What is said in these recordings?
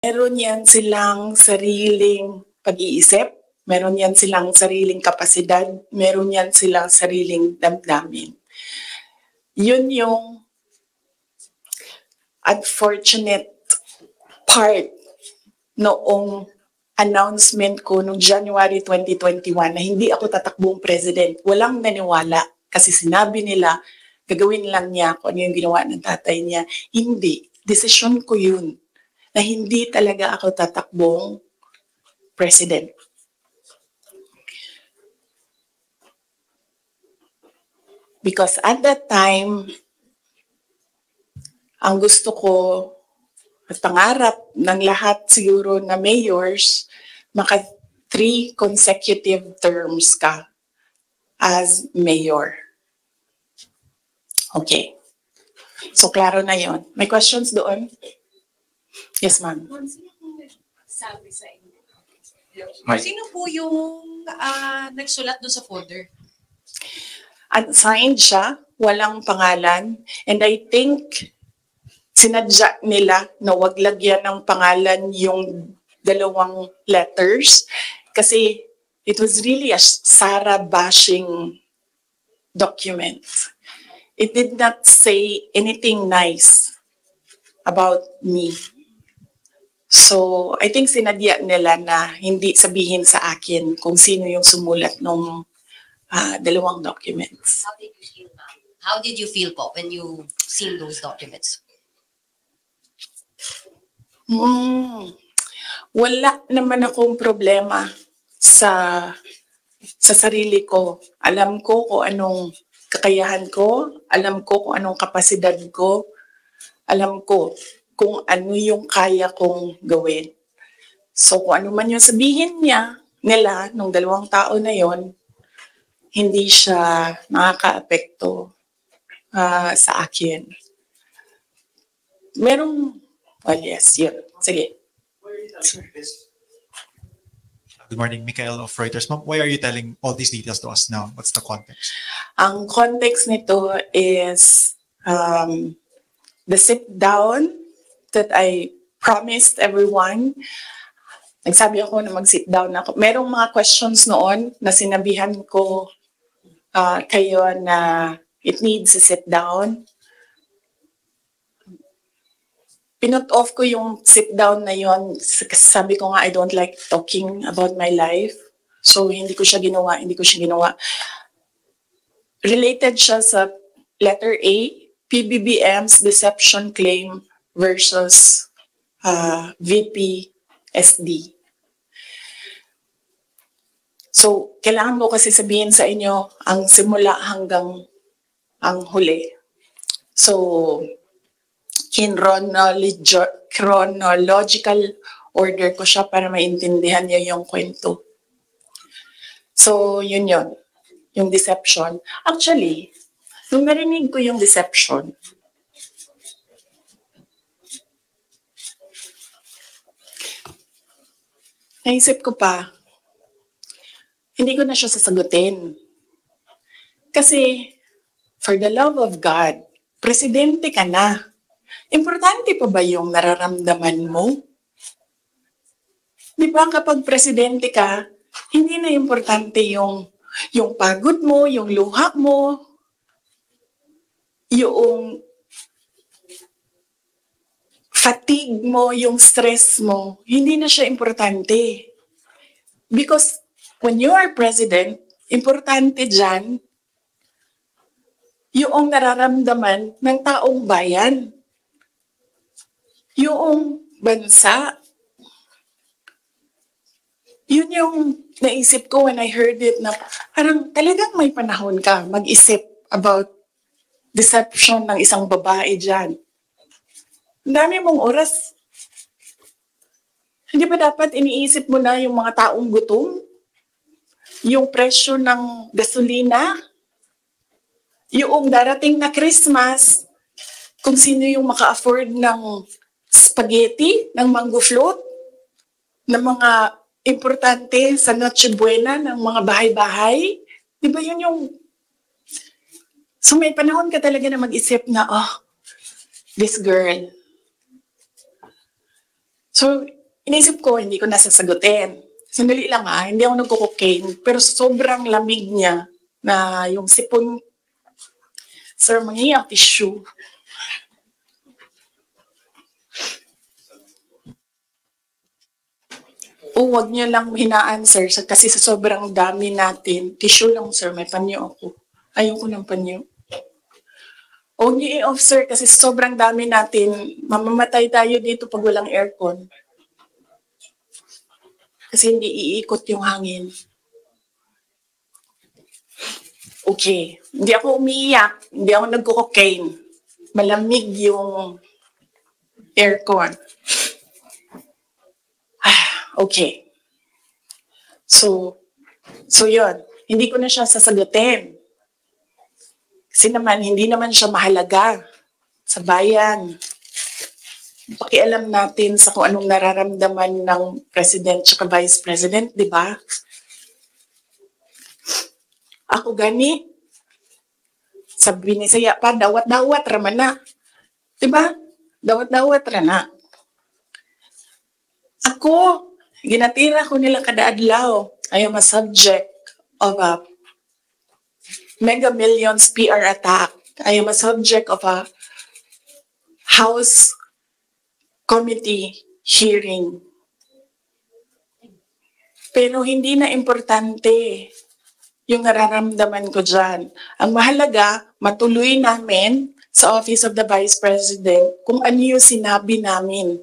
Meron yan silang sariling pag-iisip, meron yan silang sariling kapasidad, meron yan silang sariling damdamin. Yun yung unfortunate part noong announcement ko noong January 2021 na hindi ako tatakbong president. Walang naniwala kasi sinabi nila gagawin lang niya kung ano yung ginawa ng tatay niya. Hindi. Desisyon ko yun na hindi talaga ako tatakbong president. Because at that time, ang gusto ko at pangarap ng lahat siguro na mayors, maka 3 consecutive terms ka as mayor. Okay. So, klaro na yon. May questions doon? Yes, ma'am. Sabi sa inyo. Mike. Sino po yung nagsulat doon sa folder? Unsigned siya, walang pangalan, and I think sinadya nila na wag lagyan ng pangalan yung 2 letters kasi it was really a Sara bashing document. It did not say anything nice about me. So, I think sinadya nila na hindi sabihin sa akin kung sino yung sumulat ng 2 documents. How did you feel, ma'am? How did you feel po when you seen those documents? Wala naman akong problema sa sarili ko. Alam ko kung anong kakayahan ko, alam ko kung anong kapasidad ko, alam ko kung ano yung kaya kong gawin. So kung ano man yung sabihin nila nung 2 tao na yon, hindi siya nakaka-apekto sa akin. Well, yes, yun. Sige. Good morning, Mikael of Reuters. Ma'am, why are you telling all these details to us now? What's the context? Ang context nito is the sit down that I promised everyone. Nagsabi ako na mag-sit down ako. Merong mga questions noon na sinabihan ko kayo na it needs a sit down. Pinut off ko yung sit down na yon. Sabi ko nga I don't like talking about my life. So hindi ko siya ginawa. Related siya sa letter A, PBBM's deception claim versus VP SD. So, kailangan ko kasi sabihin sa inyo ang simula hanggang ang huli. So, in chronological order ko siya para maintindihan niyo yung kwento. So, yun. Yung deception. Actually, nung narinig ko yung deception, naisip ko pa, hindi ko na siya sasagutin. Kasi, for the love of God, presidente ka na. Importante pa ba yung nararamdaman mo? Di ba kapag presidente ka, hindi na importante yung pagod mo, yung luha mo, yung fatigue mo, yung stress mo, hindi na siya importante. Because when you are president, importante dyan yung nararamdaman ng taong bayan. Yung bansa. Yun yung naisip ko when I heard it na parang talagang may panahon ka mag-isip about deception ng isang babae dyan. Ang dami mong oras. Hindi ba dapat iniisip mo na yung mga taong gutom? Yung presyo ng gasolina? Yung darating na Christmas, kung sino yung maka-afford ng spaghetti, ng mango float, ng mga importante sa Noche Buena, ng mga bahay-bahay? Di ba yun yung... So may panahon ka talaga na mag-isip na, this girl. So, inisip ko, hindi ko nasasagutin. Sandali lang hindi ako nagko-cocaine. Pero sobrang lamig niya na yung sipon, sir, mangingi ang tissue. Wag niyo lang hinaan, sir, kasi sa sobrang dami natin. Tissue lang, sir, may panyo ako. Ayoko ng panyo. Huwag niyo i-off, sir, kasi sa sobrang dami natin, mamamatay tayo dito pag walang aircon. Kasi hindi iikot yung hangin. Okay. Hindi ako umiiyak. Hindi ako nagko-cocaine. Malamig yung aircon. Okay. So yun. Hindi ko na siya sasagutin. Kasi naman, hindi naman siya mahalaga sa bayan. Pakialam natin sa kung anong nararamdaman ng President at Vice President, di ba? Ako gani, sabi ni Saya pa, dawat-dawat raman na. Di ba? Dawat-dawat ra na. Ako, ginatira ko nila kada adlaw. I am a subject of a Mega Millions PR attack. I am a subject of a House Committee hearing. Pero hindi na importante yung nararamdaman ko dyan. Ang mahalaga, matuloy namin sa Office of the Vice President kung ano yung sinabi namin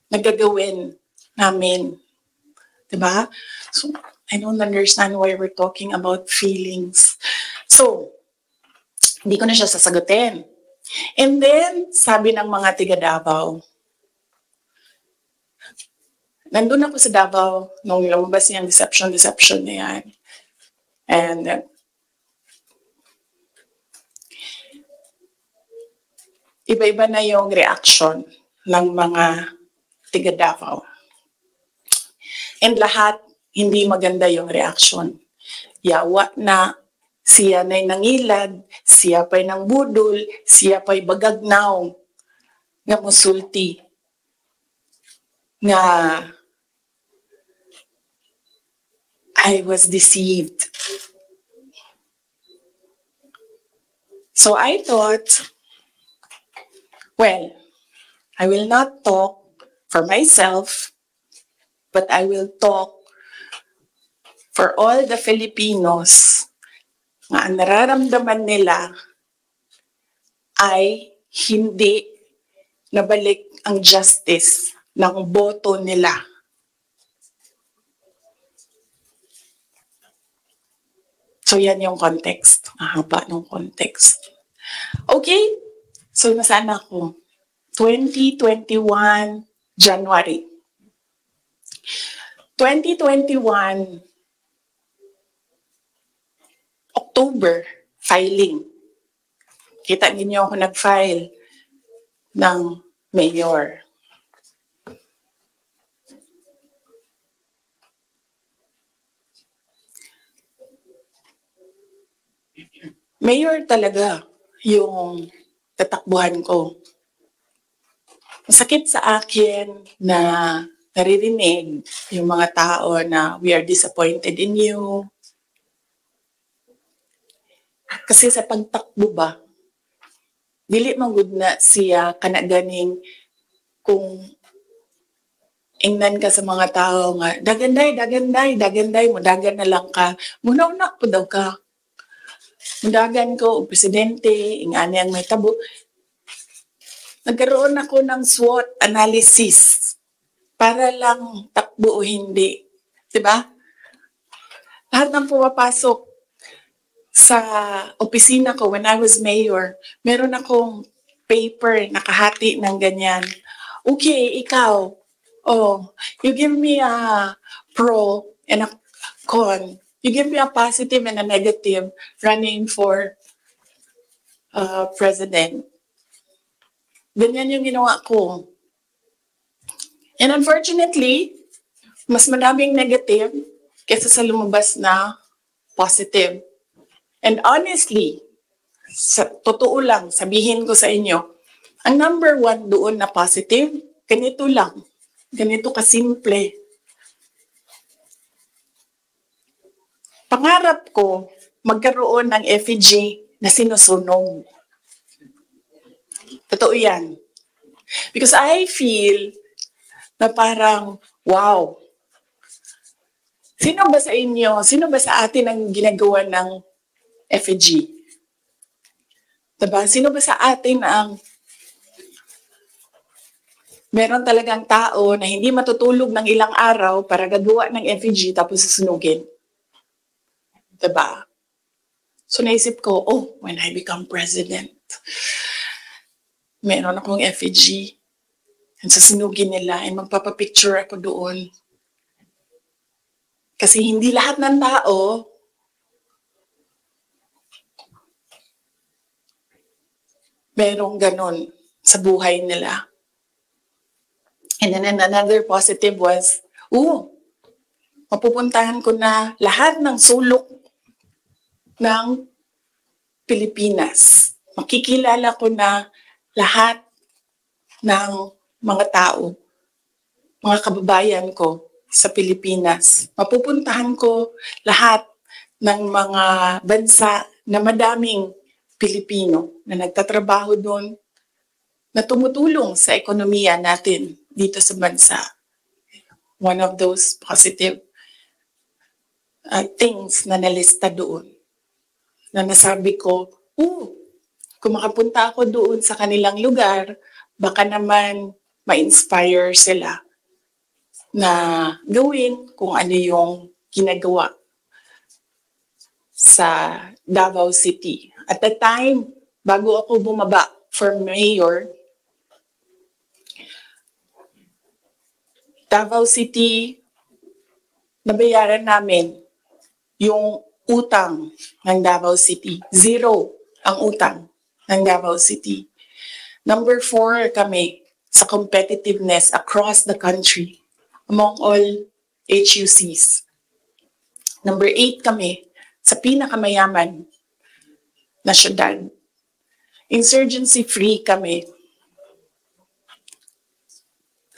na gagawin namin. Diba? So, I don't understand why we're talking about feelings. So, hindi ko na siya sasagutin. And then, sabi ng mga tiga Davao, nandun ako sa Davao nung lumabas niyang deception na yan. And iba-iba na yung reaction ng mga tiga Davao. And lahat, hindi maganda yung reaction. Yawa na, siya na'y nangilad, siya pa'y nang budol, siya pa'y bagagnaw, nga musulti, nga I was deceived. So I thought, well, I will not talk for myself, but I will talk for all the Filipinos nga ang nararamdaman nila ay hindi nabalik ang justice ng boto nila. So yan yung context. Mahaba ng context. Okay? So nasaan ako? 2021 January. 2021 October filing. Kita niyo ako nag-file ng mayor. Mayor talaga yung tatakbuhan ko. Masakit sa akin na naririnig yung mga tao na we are disappointed in you. Kasi sa pagtakbo ba, dili man gud na siya kanaganing kung ingnan ka sa mga tao nga, daganday mo, dagan na lang ka. Muna-una po daw ka. Mudagan ko, o presidente, ingani ang may tabo. Nagkaroon ako ng SWOT analysis para lang takbo o hindi. Diba? Lahat ng pumapasok sa opisina ko when I was mayor, meron akong paper nakahati ng ganyan. Okay, ikaw, you give me a pro and a con. You give me a positive and a negative running for president. Ganyan yung ginawa ko. And unfortunately, mas maraming negative kaysa sa lumabas na positive. And honestly, sa totoo lang, sabihin ko sa inyo, ang number one doon na positive, ganito lang. ganito kasimple. Pangarap ko magkaroon ng effigy na sinusunog. Totoo yan. Because I feel na parang, wow, sino ba sa inyo, sino ba sa atin ang ginagawa ng effigy? Diba? Sino ba sa atin ang meron talagang tao na hindi matutulog ng ilang araw para gagawa ng effigy tapos susunugin? Diba? So naisip ko, oh, when I become president, meron akong effigy. And sasunugin nila and magpapapicture ako doon. Kasi hindi lahat ng tao merong ganon sa buhay nila. And then another positive was, mapupuntahan ko na lahat ng sulok ng Pilipinas. Makikilala ko na lahat ng mga tao, mga kababayan ko sa Pilipinas. Mapupuntahan ko lahat ng mga bansa na madaming Pilipino na nagtatrabaho doon, na tumutulong sa ekonomiya natin dito sa bansa. One of those positive things na nalista doon, na nasabi ko, kung makapunta ako doon sa kanilang lugar, baka naman ma-inspire sila na gawin kung ano yung ginagawa sa Davao City. At the time, bago ako bumaba for mayor, Davao City, nabayaran namin yung utang ng Davao City. 0 ang utang ng Davao City. Number 4 kami sa competitiveness across the country among all HUCs. Number 8 kami sa pinakamayaman na syudad. Insurgency-free kami.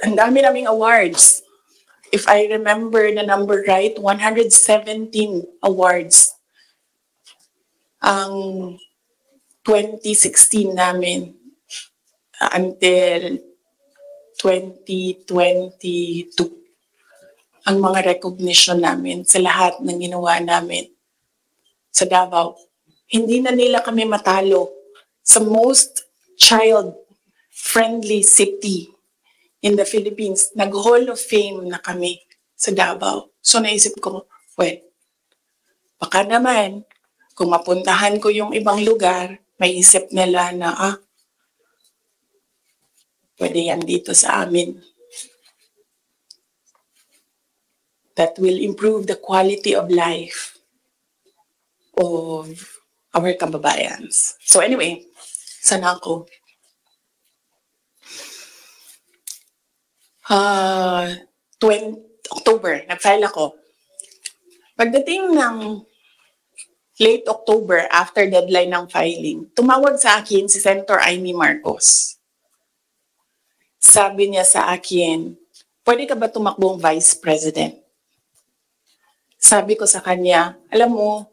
Ang dami naming awards. If I remember the number right, 117 awards ang 2016 namin until 2022. Ang mga recognition namin sa lahat ng ginawa namin sa Davao. Hindi na nila kami matalo sa most child-friendly city in the Philippines. Nag-Hall of Fame na kami sa Davao. So naisip ko, baka naman, kung mapuntahan ko yung ibang lugar, may isip nila na, pwede yan dito sa amin. That will improve the quality of life of our kababayans. So anyway, sana ako. October, nag-file ako. Pagdating ng late October, after deadline ng filing, tumawag sa akin si Senator Amy Marcos. Sabi niya sa akin, pwede ka ba tumakbong Vice President? Sabi ko sa kanya, alam mo,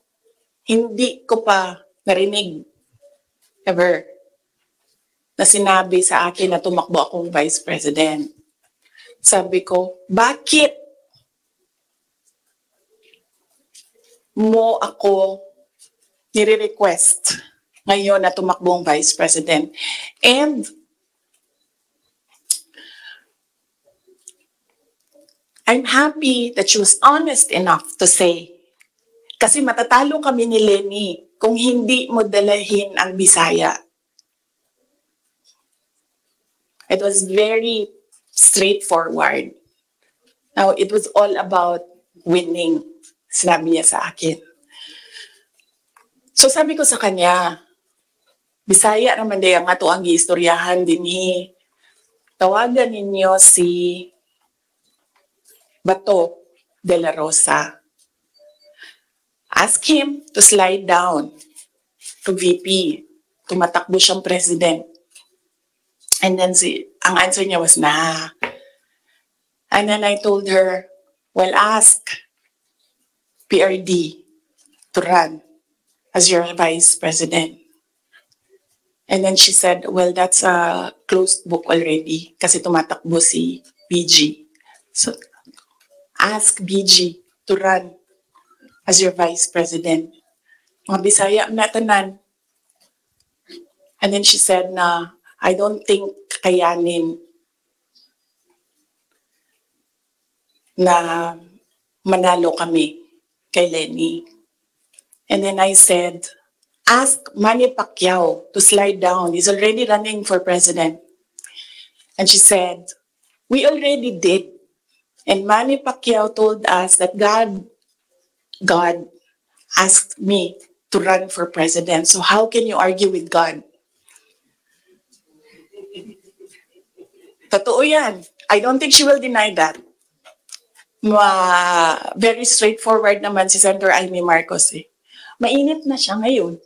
hindi ko pa narinig ever na sinabi sa akin na tumakbo akong Vice President. Sabi ko, bakit mo ako nire-request ngayon na tumakbong Vice President? And I'm happy that she was honest enough to say, kasi matatalo kami ni Lenny kung hindi mo dalahin ang Bisaya. It was very straightforward. Now, it was all about winning, sinabi niya sa akin. So sabi ko sa kanya, Bisaya naman din nga to ang giistoryahan din tawagan ninyo si Bato de la Rosa. Ask him to slide down to VP. Tumatakbo siyang president. And then ang answer niya was, And then I told her, well, ask PRD to run as your vice president. And then she said, well, that's a closed book already kasi tumatakbo si BG. So, ask BG to run as your vice president. Mga Bisaya na tanan. And then she said na, I don't think kayanin na manalo kami kay Lenny. And then I said, ask Manny Pacquiao to slide down. He's already running for president. And she said, we already did. And Manny Pacquiao told us that God asked me to run for president. So how can you argue with God? Totoo yan. I don't think she will deny that. Very straightforward naman si Senator Amy Marcos eh. Mainit na siya ngayon.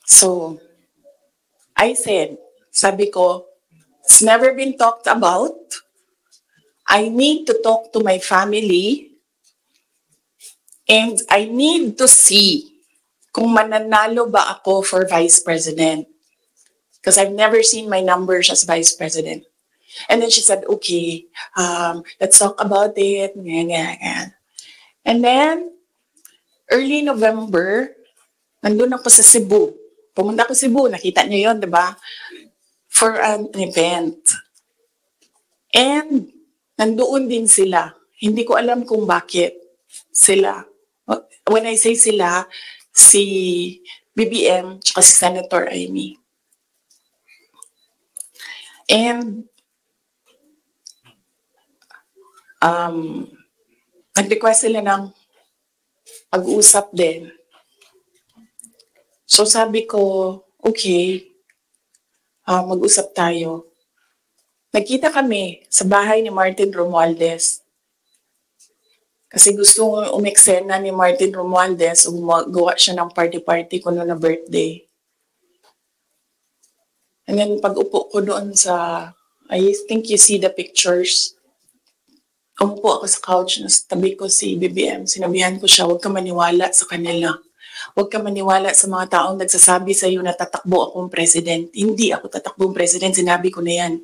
So, I said, sabi ko, it's never been talked about. I need to talk to my family and I need to see kung mananalo ba ako for vice president. Because I've never seen my numbers as vice president. And then she said, okay, let's talk about it. And then, early November, nandun ako sa Cebu. Pumunta ako sa Cebu, nakita niyo yun, di ba? For an event. And, nandoon din sila. Hindi ko alam kung bakit sila. When I say sila, si BBM, tsaka si Senator Amy. And, nag-request sila ng pag-uusap din. So sabi ko, okay, mag-usap tayo. Nagkita kami sa bahay ni Martin Romualdez. Kasi gusto umeksena ni Martin Romualdez, gawa siya ng party-party ko noon na birthday. And then pag-upo ko doon sa, I think you see the pictures. Umupo ako sa couch, tabi ko si BBM. Sinabihan ko siya, huwag ka maniwala sa kanila. Huwag ka maniwala sa mga taong nagsasabi sa iyo na tatakbo akong president. Hindi ako tatakbong president, sinabi ko na yan.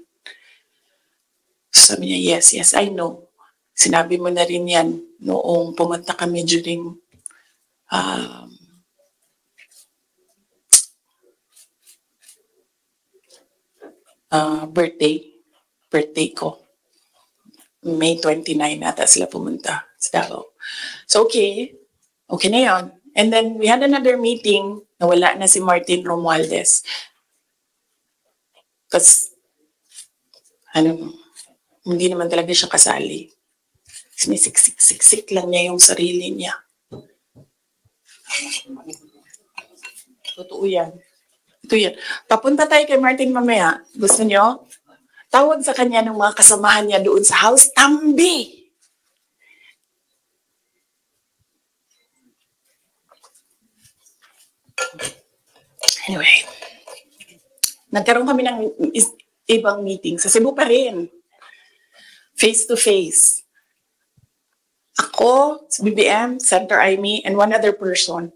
Sabi niya, yes, I know. Sinabi mo na rin yan noong pumunta kami during birthday ko. May 29 ata sila pumunta sa Davao. So okay na yun. And then we had another meeting na wala na si Martin Romualdez. Kasi, hindi naman talaga siya kasali. Sinisiksik lang niya yung sarili niya. Totoo yan. Ito yan. Papunta tayo kay Martin mamaya. Gusto niyo? Tawag sa kanya ng mga kasamahan niya doon sa house, Tambi! Anyway, nagkaroon kami ng ibang meeting sa Cebu pa rin. Face to face. Ako, si BBM, Senator Amy, and one other person.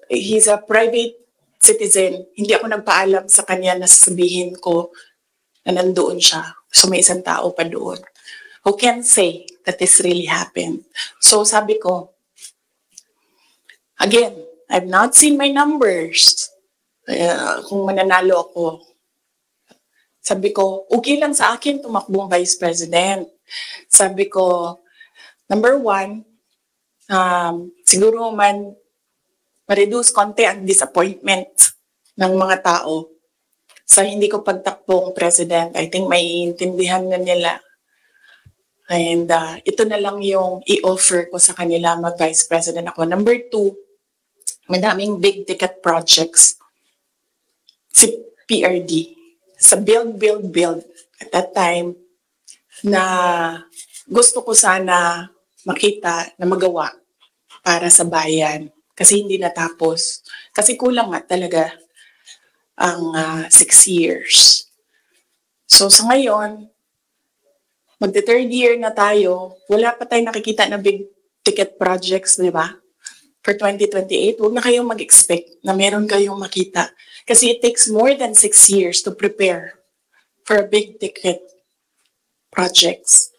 He's a private citizen. Hindi ako nagpaalam sa kanya na sasabihin ko na nandoon siya. So may isang tao pa doon. Who can say that this really happened? So sabi ko, again, I've not seen my numbers. Kung mananalo ako. Sabi ko, okay lang sa akin tumakbong vice president. Sabi ko, number one, siguro ma-reduce konti ang disappointment ng mga tao sa hindi ko pagtakbong president. I think may intindihan na nila. And ito na lang yung i-offer ko sa kanila mag-vice president ako. Number two, madaming big ticket projects si PRD sa build. At that time, na gusto ko sana makita na magawa para sa bayan. Kasi hindi natapos. Kasi kulang nga talaga ang 6 years. So sa ngayon, magte-third year na tayo, wala pa tayong nakikita na big ticket projects, di ba? For 2028, huwag na kayong mag-expect na meron kayong makita. Kasi it takes more than 6 years to prepare for a big ticket project.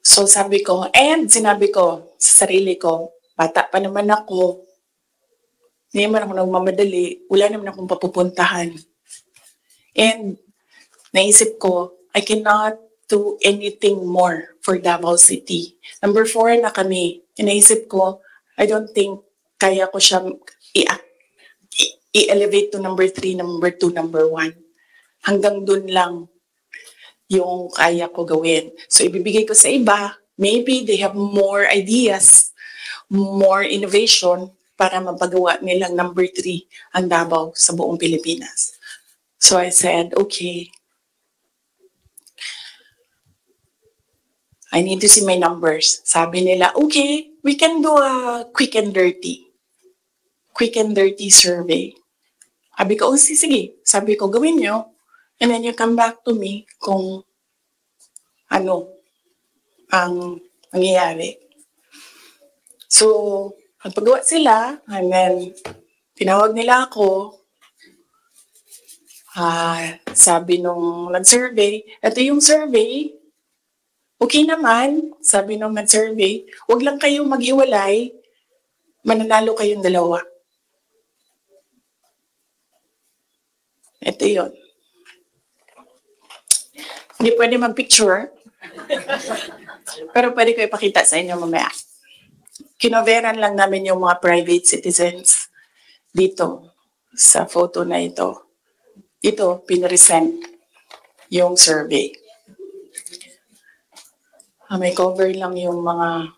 So sabi ko, and sinabi ko sa sarili ko, bata pa naman ako, hindi naman ako nagmamadali, wala naman akong papupuntahan. And naisip ko, I cannot do anything more for Davao City. Number 4 na kami. Naisip ko, I don't think kaya ko siya i-elevate to number 3, number 2, number 1. Hanggang dun lang yung kaya ko gawin. So ibibigay ko sa iba, maybe they have more ideas, more innovation para mapagawa nilang number 3 ang Davao sa buong Pilipinas. So I said, okay, I need to see my numbers. Sabi nila, okay, we can do a quick and dirty survey. Sabi ko, oh, sige. Sabi ko, gawin nyo. And then you come back to me kung ano ang nangyayari. So, nagpagawa sila, and then tinawag nila ako. Sabi nung nag-survey, ito yung survey, okay naman, sabi nung nag-survey, huwag lang kayong mag-iwalay, mananalo kayong dalawa. Ito yun. Hindi pwede mag-picture, pero pwede ko ipakita sa inyo mamaya. Kinoveran lang namin yung mga private citizens dito sa photo na ito. Dito, pinresent yung survey. May cover lang yung mga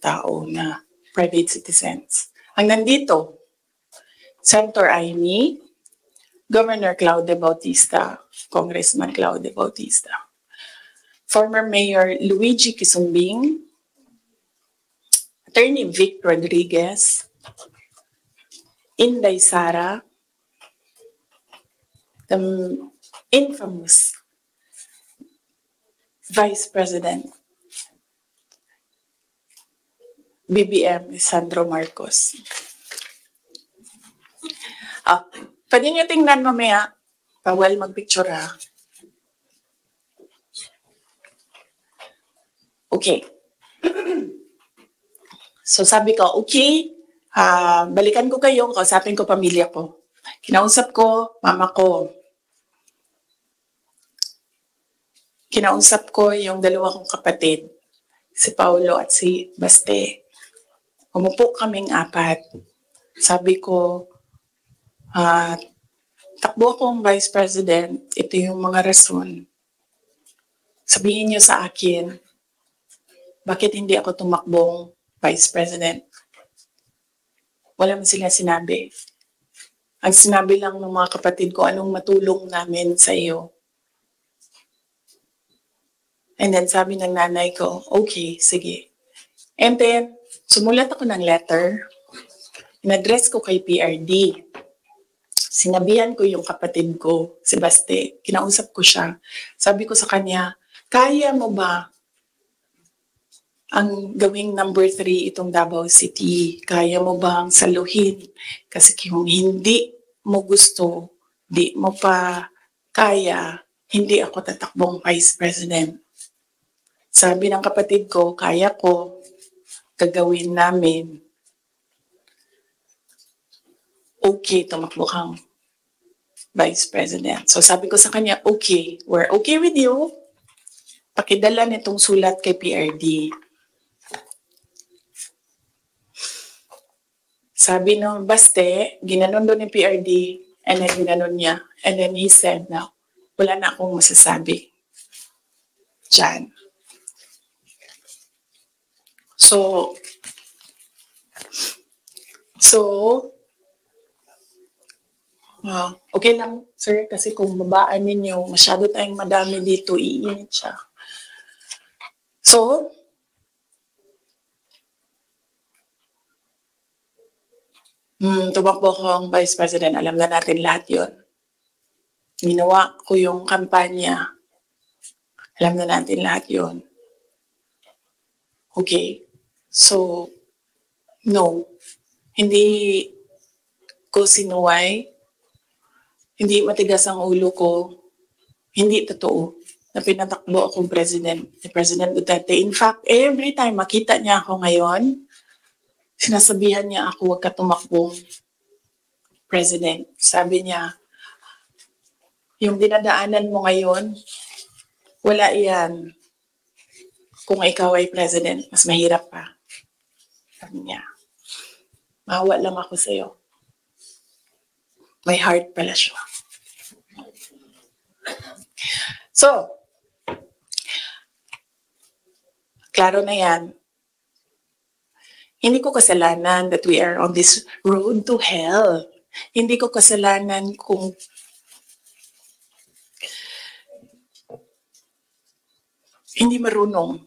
tao na private citizens. Ang nandito, Senator Aimee, Governor Claude Bautista, Congressman Claude Bautista, former Mayor Luigi Quisumbing, Attorney Vic Rodriguez, Inday Sara, the infamous Vice President BBM Sandro Marcos. Pwede niyo tingnan mamaya. Bawal mag-picture ha. Okay. So sabi ko, okay, balikan ko kayo, kausapin ko pamilya ko. Kinausap ko, mama ko. Kinausap ko yung dalawa kong kapatid, si Paulo at si Baste. Umupo kaming 4. Sabi ko, takbo akong Vice President, ito yung mga rason. Sabihin niyo sa akin, bakit hindi ako tumakbong Vice President? Wala man sila sinabi. Ang sinabi lang ng mga kapatid ko, anong matulong namin sa iyo. And then sabi ng nanay ko, okay, sige. And then, sumulat ako ng letter. In-address ko kay PRD. Sinabihan ko yung kapatid ko, si Baste. Kinausap ko siya. Sabi ko sa kanya, kaya mo ba ang gawing number 3 itong Davao City? Kaya mo ba ang saluhin? Kasi kung hindi mo gusto, di mo pa kaya, hindi ako tatakbong Vice President. Sabi ng kapatid ko, kaya ko, gagawin namin. Okay, tumakbo kang Vice President. So sabi ko sa kanya, okay, we're okay with you. Pakidala nitong sulat kay PRD. Sabi ng Baste, ginanon doon ni PRD, and then ginanon niya. And then he said, no, wala na akong masasabi dyan. So, okay lang, sir, kasi kung babaan ninyo, masyado tayong madami dito, iinit siya. So, Tumakbo akong Vice President, alam na natin lahat yon. Ginawa ko yung kampanya, alam na natin lahat yon. Okay, so, no, hindi ko sinuway, hindi matigas ang ulo ko, hindi totoo na pinatakbo akong president ni President Duterte. In fact, every time makita niya ako ngayon, sinasabihan niya ako, huwag ka tumakbong president. Sabi niya, yung dinadaanan mo ngayon, wala yan. Kung ikaw ay president, mas mahirap pa. Sabi niya, mahawa lang ako sa'yo. May heart pala siya. So, klaro na yan. Hindi ko kasalanan that we are on this road to hell. Hindi ko kasalanan kung hindi marunong.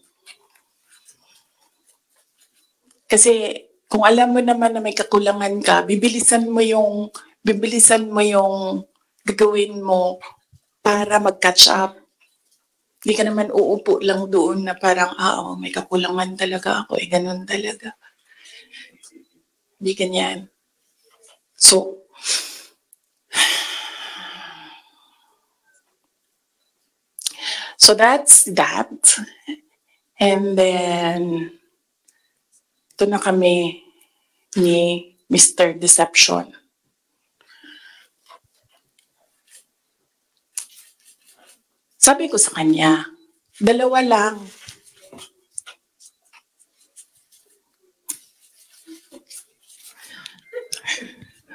Kasi kung alam mo naman na may kakulangan ka, bibilisan mo yung gagawin mo para mag-catch up. Hindi ka naman uupo lang doon na parang, may kakulangan talaga ako, ganun talaga. Hindi ganyan. So that's that. And then, ito na kami ni Mr. Deception. Sabi ko sa kanya, 2 lang.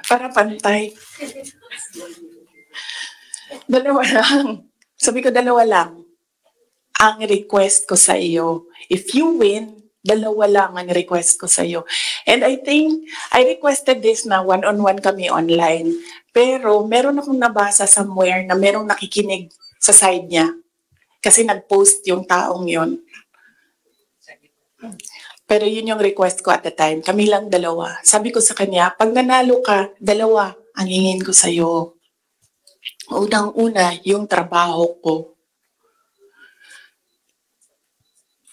Para pantay. 2 lang. Sabi ko, 2 lang. Ang request ko sa iyo. If you win, 2 lang ang request ko sa iyo. And I think, I requested this na one-on-one kami online. Pero meron akong nabasa somewhere na merong nakikinig sa side niya. Kasi nag-post yung taong yun. Pero yun yung request ko at the time. Kami lang 2. Sabi ko sa kanya, pag nanalo ka, 2 ang hingin ko sa iyo. Unang-una, yung trabaho ko.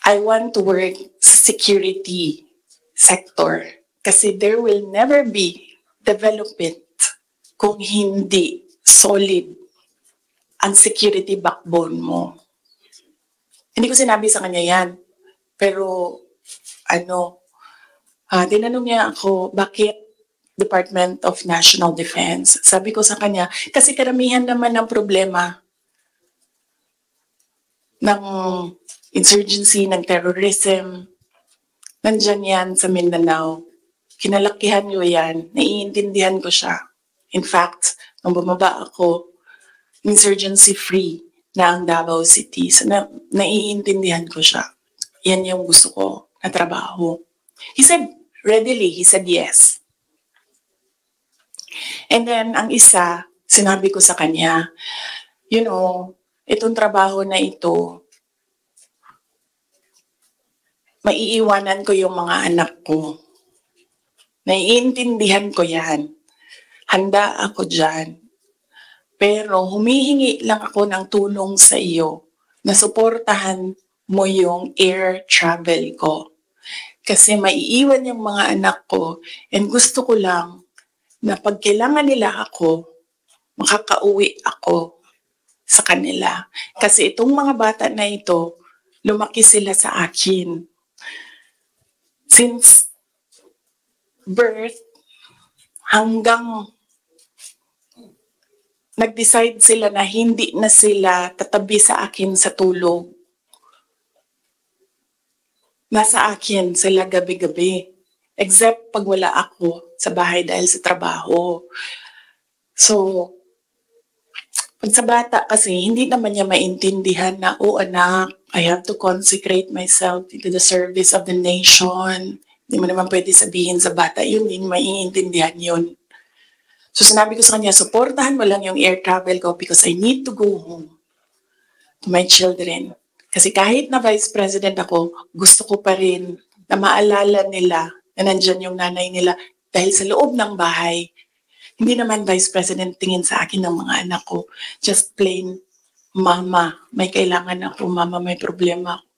I want to work sa security sector kasi there will never be development kung hindi solid ang security backbone mo. Hindi ko sinabi sa kanya yan, pero tinanong niya ako, bakit Department of National Defense? Sabi ko sa kanya, kasi karamihan naman ng problema ng insurgency, ng terrorism, nandyan yan sa Mindanao. Kinalakihan ko yan, naiintindihan ko siya. In fact, nung bumaba ako, insurgency-free na ang Davao City. So, naiintindihan ko siya. Yan yung gusto ko na trabaho. He said, readily, he said yes. And then, ang isa, sinabi ko sa kanya, itong trabaho na ito, maiiwanan ko yung mga anak ko. Naiintindihan ko yan. Handa ako dyan. Pero humihingi lang ako ng tulong sa iyo na suportahan mo yung air travel ko. Kasi maiiwan yung mga anak ko and gusto ko lang na pag kailangan nila ako, makakauwi ako sa kanila. Kasi itong mga bata na ito, lumaki sila sa akin. Since birth hanggang nag-decide sila na hindi na sila tatabi sa akin sa tulog. Nasa akin sila gabi-gabi. Except pag wala ako sa bahay dahil sa trabaho. So, pag sa bata kasi, hindi naman niya maintindihan na, anak, I have to consecrate myself into the service of the nation. Hindi mo naman pwede sabihin sa bata, yun din maiintindihan yun. So sinabi ko sa kanya, supportahan mo lang yung air travel ko because I need to go home to my children. Kasi kahit na Vice President ako, gusto ko pa rin na maalala nila na nandyan yung nanay nila Dahil sa loob ng bahay, hindi naman Vice President tingin sa akin ng mga anak ko. Just plain, Mama, may kailangan ako. Mama, may problema ako.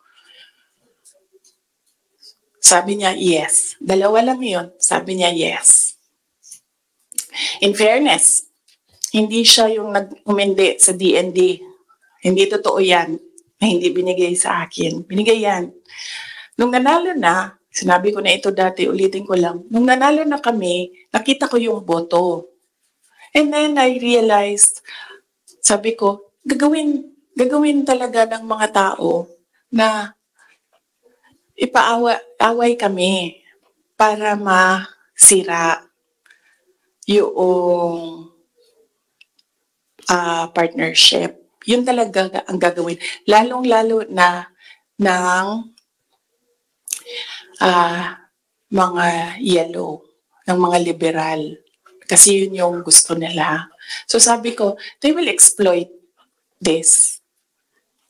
Sabi niya, yes. Dalawa lang yun. Sabi niya, yes. In fairness, hindi siya yung nag-umindi sa DND. Hindi totoo yan na hindi binigay sa akin. Binigay yan. Nung nanalo na, sinabi ko na ito dati, ulitin ko lang. Nung nanalo na kami, nakita ko yung boto. And then I realized, sabi ko, gagawin talaga ng mga tao na ipaaway kami para masira yung partnership. Yun talaga ang gagawin. Lalong-lalo na ng mga yellow, ng mga liberal. Kasi yun yung gusto nila. So sabi ko, they will exploit this.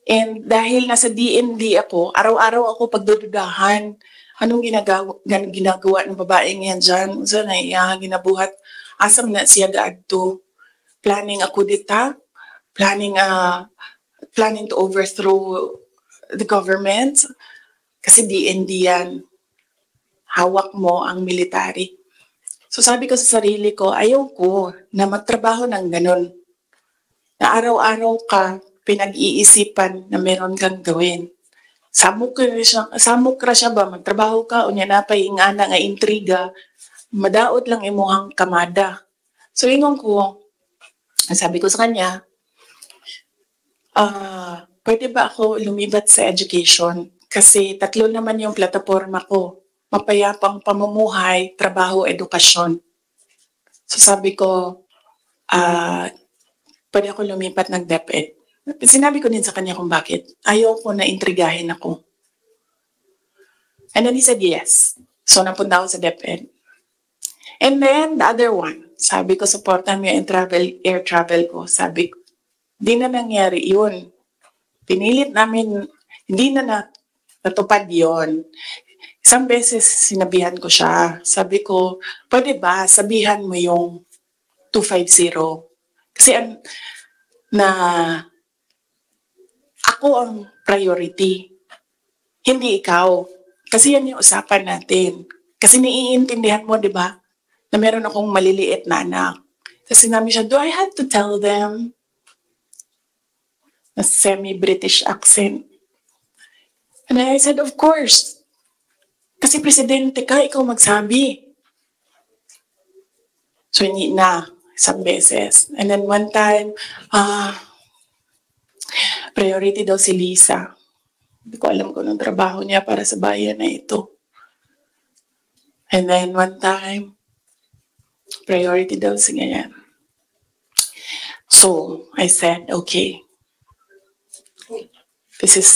And dahil nasa DND ako, araw-araw ako pagdududahan. Anong ginagawa ng babaeng yan dyan? Saan na ginabuhat? Asam na siya gaadto? Planning ako dita? Planning to overthrow the government? Kasi DND yan. Hawak mo ang military. So sabi ko sa sarili ko, ayaw ko na magtrabaho ng ganun. Na araw-araw ka pinag-iisipan na meron kang gawin. Samok ra siya ba? Magtrabaho ka, unya na pa ingana nga intriga, madaot lang imuhang kamada. So ingon ko, sabi ko sa kanya, pwede ba ako lumibat sa education? Kasi 3 naman yung plataforma ko. Mapayapang pamumuhay, trabaho, edukasyon. So sabi ko, pwede ako lumipat ng DepEd. Sinabi ko din sa kanya kung bakit. Ayaw ko na intrigahin ako. And then he said yes. So napunta ako sa DepEd. And then the other one, sabi ko, supportan mo yung air travel ko. Sabi ko, hindi na nangyari yun. Pinilit namin, hindi na natupad yun. Isang beses sinabihan ko siya. Sabi ko, pwede ba sabihan mo yung 250? Kasi ako ang priority. Hindi ikaw. Kasi yan yung usapan natin. Kasi naiintindihan mo, di ba? Na meron akong maliliit na anak. Kasi sinabi siya, do I have to tell them? Na semi-British accent. And I said, of course. Kasi presidente ka, ikaw magsabi. So, hindi na. Isang beses. And then one time, priority daw si Lisa. Hindi ko alam kung anong trabaho niya para sa bayan na ito. And then one time, priority daw si ganyan. So, I said, okay. This is,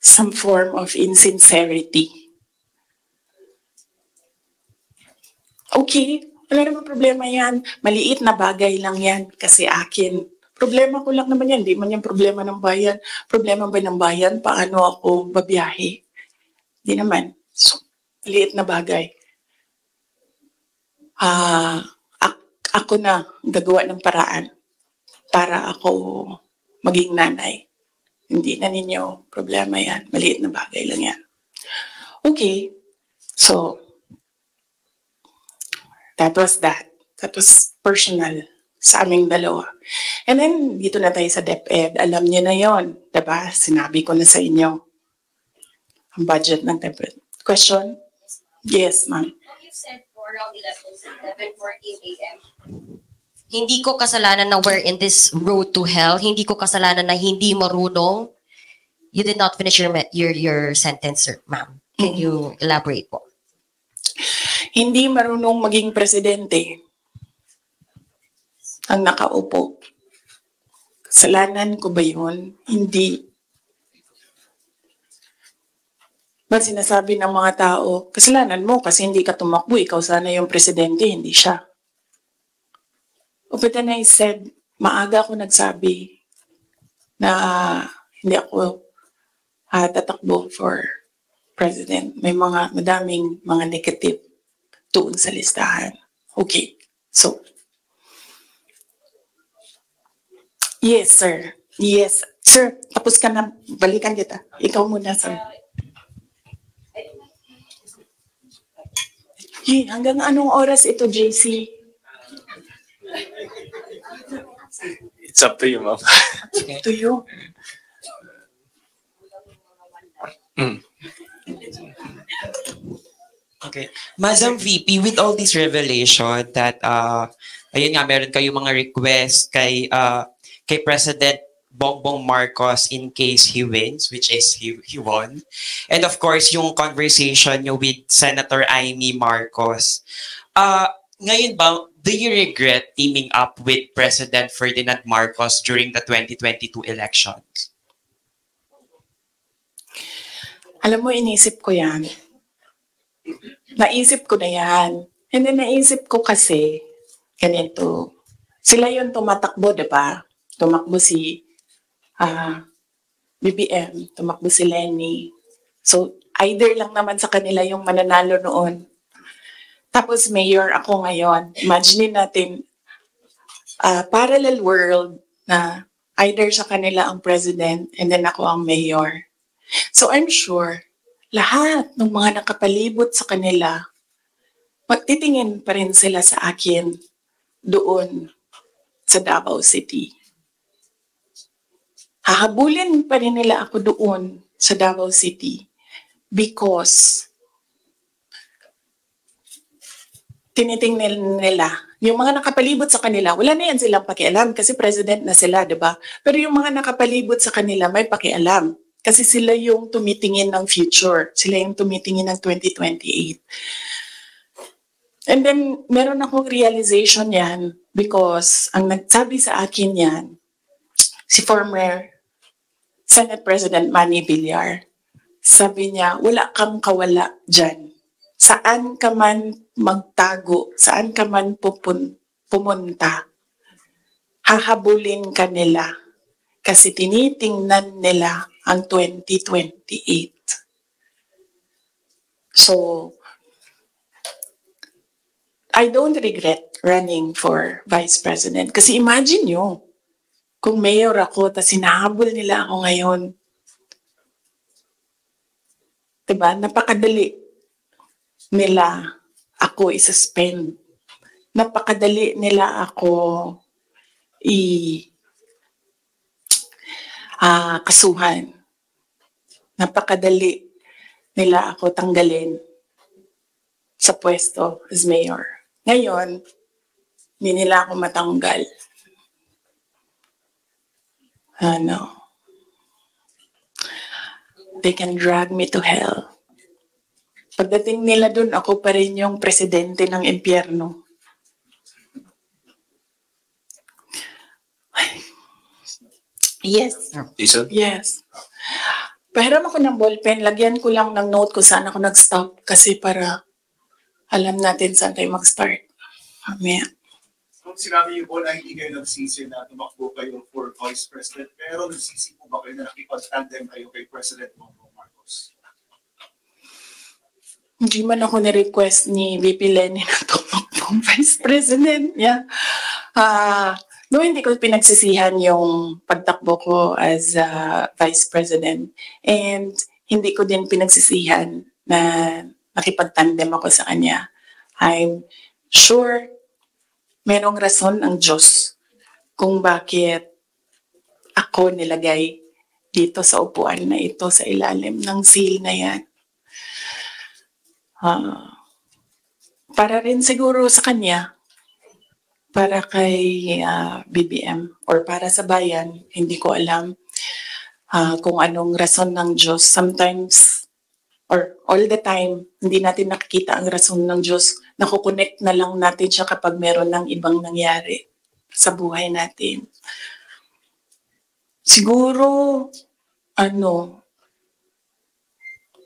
some form of insincerity. Okay, wala naman problema yan. Maliit na bagay lang yan kasi akin. Problema ko lang naman yan. Hindi man yan problema ng bayan. Problema ba ng bayan? Paano ako babiyahe? Hindi naman. So, maliit na bagay. Ako na gagawa ng paraan para ako maging nanay. Hindi na ninyo problema yan. Maliit na bagay lang yan. Okay. So, that was that. That was personal sa aming dalawa. And then, dito na tayo sa DepEd. Alam niyo na yon, diba? Sinabi ko na sa inyo ang budget ng DepEd. Question? Yes, ma'am. You said for around 11:14 a.m. Hindi ko kasalanan na we're in this road to hell. Hindi ko kasalanan na hindi marunong. You did not finish your sentence, sir, ma'am. Can you elaborate po? Hindi marunong maging presidente ang nakaupo. Kasalanan ko ba yun? Hindi. Ba't sinasabi ng mga tao, kasalanan mo kasi hindi ka tumakbo, ikaw sana yung presidente, hindi siya. But then I said, maaga ako nagsabi na hindi ako tatakbo for president. May madaming mga negative doon sa listahan. Okay. So, yes, sir. Yes. Sir, tapos ka na. Balikan kita. Ikaw muna, sir. Hanggang anong oras ito, JC? It's up to you, ma'am. To you. Okay. Madam VP, with all this revelation that ayun nga meron kayong mga request kay President Bongbong Marcos in case he wins, which is he won. And of course, yung conversation nyo with Senator Amy Marcos. Ngayon ba, do you regret teaming up with President Ferdinand Marcos during the 2022 elections? Alam mo, inisip ko yan. Naisip ko na yan. And then naisip ko kasi, ganito, sila yung tumatakbo, di ba? Tumakbo si BBM, tumakbo si Lenny. So, either lang naman sa kanila yung mananalo noon. Tapos mayor ako ngayon. Imagine natin, parallel world na either sa kanila ang president and then ako ang mayor. So I'm sure, lahat ng mga nakapalibot sa kanila, magtitingin pa rin sila sa akin doon sa Davao City. Hahabulin pa rin nila ako doon sa Davao City because tinitingnan nila, yung mga nakapalibot sa kanila, wala na yan silang pakialam kasi president na sila, di ba? Pero yung mga nakapalibot sa kanila may pakialam. Kasi sila yung tumitingin ng future. Sila yung tumitingin ng 2028. And then, meron akong realization yan because ang nagsabi sa akin yan, si former Senate President Manny Villar. Sabi niya, wala kang kawala dyan. Saan ka man magtago, saan ka man pumunta, hahabulin ka nila kasi tinitingnan nila ang 2028. So, I don't regret running for Vice President. Kasi imagine nyo, kung mayor ako, tapos hinahabol nila ako ngayon. Diba? Napakadali nila ako i-suspend. Napakadali nila ako kasuhan. Napakadali nila ako tanggalin sa pwesto as mayor. Ngayon, hindi nila ako matanggal. They can drag me to hell. Pagdating nila dun, ako pa rin yung presidente ng impyerno. Yes. Jason? Yes. Pahiram ako ng ballpen, lagyan ko lang ng note kung saan ako nag-stop kasi para alam natin saan tayo mag-start. Mamaya. Kung sinabi niyo po na hindi kayo nagsisi na tumakbo kayo for Vice President, pero nagsisi po ba kayo na nakipag-tandem kayo kay President Bongbong Marcos? Hindi man ako ni-request ni VP Lenny na tumakbo Vice President niya. No, hindi ko pinagsisihan yung pagtakbo ko as Vice President. And hindi ko din pinagsisihan na nakipagtandem ako sa kanya. I'm sure merong rason ang Diyos kung bakit ako nilagay dito sa upuan na ito sa ilalim ng seal na yan. Para rin siguro sa kanya, para kay BBM or para sa bayan, hindi ko alam kung anong rason ng Diyos. Sometimes, or all the time, hindi natin nakikita ang rason ng Diyos. Nakukonect na lang natin siya kapag meron ng ibang nangyari sa buhay natin. Siguro,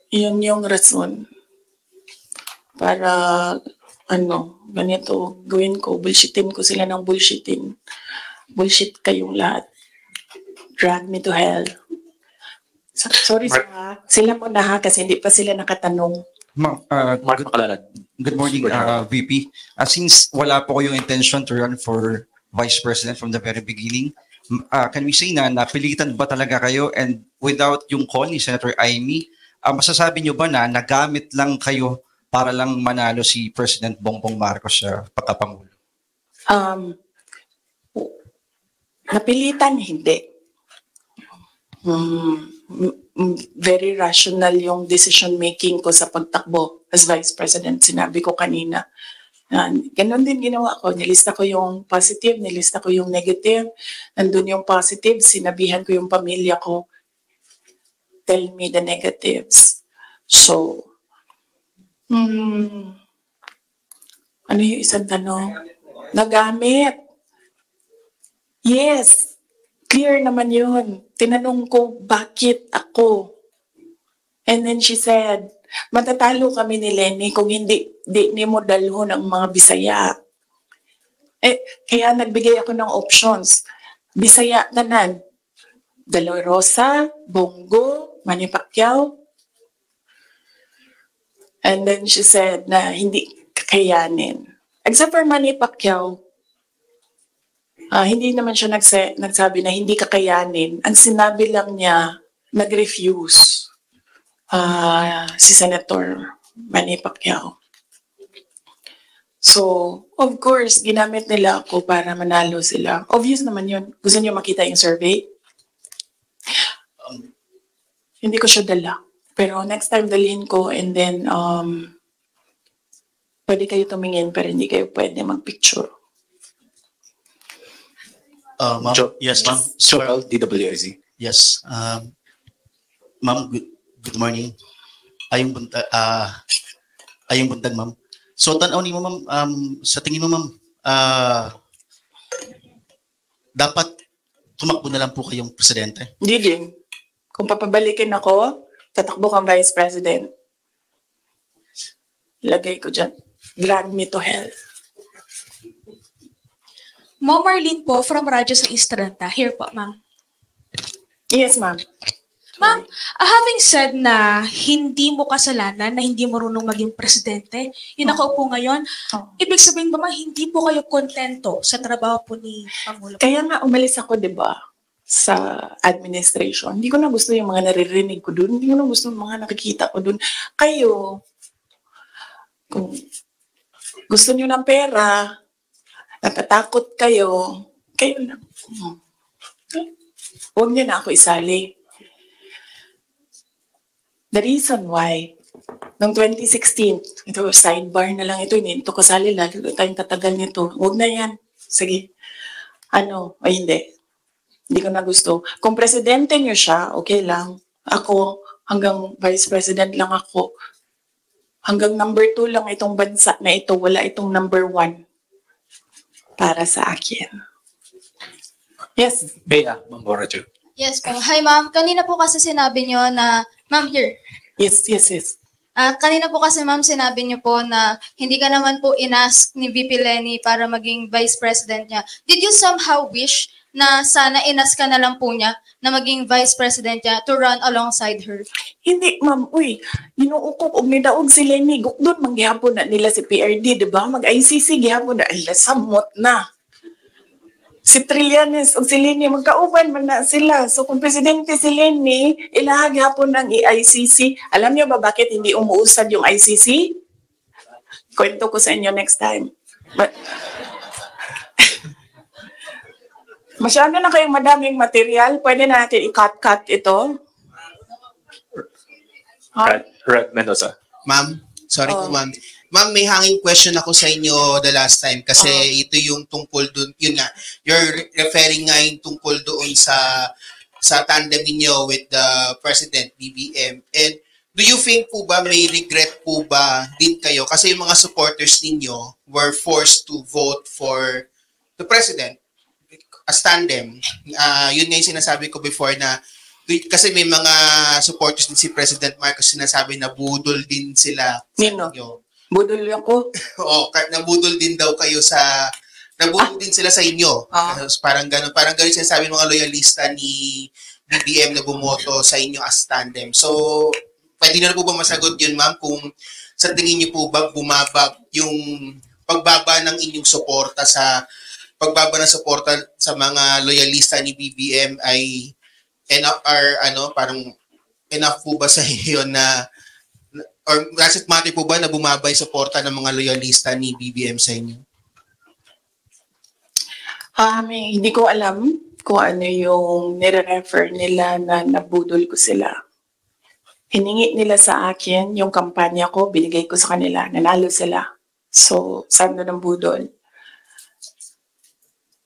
yun yung rason. Para ganito, gawin ko, bullshitin ko sila ng bullshitin. Bullshit kayong lahat. Drag me to hell. Sorry Mark. sila muna ha, kasi hindi pa sila nakatanong. Ma'am, Mark Makalanad. good morning, VP. Since wala po kayong intention to run for Vice President from the very beginning, can we say na napilitan ba talaga kayo, and without yung call ni Senator Amy, masasabi nyo ba na nagamit lang kayo para lang manalo si President Bongbong Marcos sa pagkapangulo? Napilitan, hindi. Very rational yung decision making ko sa pagtakbo as Vice President. Sinabi ko kanina. Ganon din ginawa ko. Nilista ko yung positive, nilista ko yung negative. Nandun yung positive, sinabihan ko yung pamilya ko, tell me the negatives. So, ano yung isang tanong? Nagamit. Yes. Clear naman yun. Tinanong ko, bakit ako? And then she said, matatalo kami ni Lenny kung hindi ni mo dalho ng mga Bisaya. Kaya nagbigay ako ng options. Bisaya tanan. Dolorosa, Bongo, Manny Pacquiao. And then she said na hindi kakayanin. Except for Manny Pacquiao, hindi naman siya nagsabi na hindi kakayanin. Ang sinabi lang niya, nag-refuse si Senator Manny Pacquiao. So, of course, ginamit nila ako para manalo sila. Obvious naman yun. Gusto niyo makita yung survey? Hindi ko siya dala. Pero next time dalhin ko, and then pwede kayo tumingin pero hindi kayo pwede mag-picture. Ma'am, yes, ma'am. Joel, DWIZ. Yes. Ma'am, good morning. Ayong buntag, ma'am. So, tanaw ni mo, ma'am, sa tingin mo, ma'am, dapat tumakbo na lang po kayong presidente? Hindi din. Kung papabalikin ako, tatakbo kang Vice President. Lagay ko dyan. Drag me to hell. Ma'am Marlene po from Radyo sa Estranta. Here po, ma'am. Yes, ma'am. Ma'am, having said na hindi mo kasalanan na hindi marunong maging presidente, yung nakaupo ngayon, ibig sabihin ba ma'am, hindi po kayo kontento sa trabaho po ni Pangulo? Kaya nga umalis ako, di ba, sa administration. Hindi ko na gusto yung mga naririnig ko dun. Hindi ko na gusto yung mga nakikita ko dun. Kayo, kung gusto niyo ng pera, natatakot kayo, kayo lang. Huwag niyo na ako isali. The reason why, noong 2016, ito, sidebar na lang ito, hindi ito kasali, lalo tayong tatagal nito. Huwag na yan. Sige. Hindi. Hindi ko na gusto. Kung presidente niyo siya, okay lang. Ako, hanggang vice president lang ako. Hanggang number 2 lang itong bansa na ito. Wala itong number 1 para sa akin. Yes. Bea, Ma'am Borajo. Yes po. Hi ma'am, kanina po kasi sinabi niyo na, ma'am here. Yes. Kanina po kasi ma'am sinabi niyo po na hindi ka naman po inask ni VP Lenny para maging vice president niya. Did you somehow wish na sana inask ka na lang po niya na maging vice president niya to run alongside her? Hindi, ma'am. Uy, ginuukok og nidaog si Lenny. Gukdon, manggihapon na nila si PRD, di ba? Mag-ICC, gihapon na. Ay, samot na. Si Trillanes o si Lenny, magkauban man na sila. So kung presidente si Lenny, ilahag hapon ng ICC. Alam niyo ba bakit hindi umuusad yung ICC? Kwento ko sa inyo next time. Masyado na kayong madaming material. Pwede na natin i-cut ito. Red Mendoza. Ma'am, sorry po ma'am. Ma'am, may hanging question ako sa inyo the last time kasi ito yung tungkol doon, yun nga, you're referring nga yung tungkol doon sa tandem ninyo with the President, BBM. And do you think po ba may regret po ba din kayo? Kasi yung mga supporters ninyo were forced to vote for the President as tandem. Yun nga yung sinasabi ko before na kasi may mga supporters din si President Marcos sinasabi na budol din sila sa inyo. Budol ako? Oo, nabudol din daw kayo nabudol din sila sa inyo. Parang gano'n sinasabi ng mga loyalista ni BBM na bumoto sa inyo as tandem. So, pwede na po ba masagot yun, ma'am, kung sa tingin niyo po ba bumaba yung pagbaba ng inyong suporta sa mga loyalista ni BBM ay enough parang enough po ba sa inyo na or does it matter po ba na bumaba yung suporta ng mga loyalista ni BBM sa inyo? Hindi ko alam kung ano yung nire-refer nila na nabudol ko sila. Hiningi nila sa akin yung kampanya ko, binigay ko sa kanila, nanalo sila. So, saan doon ang budol?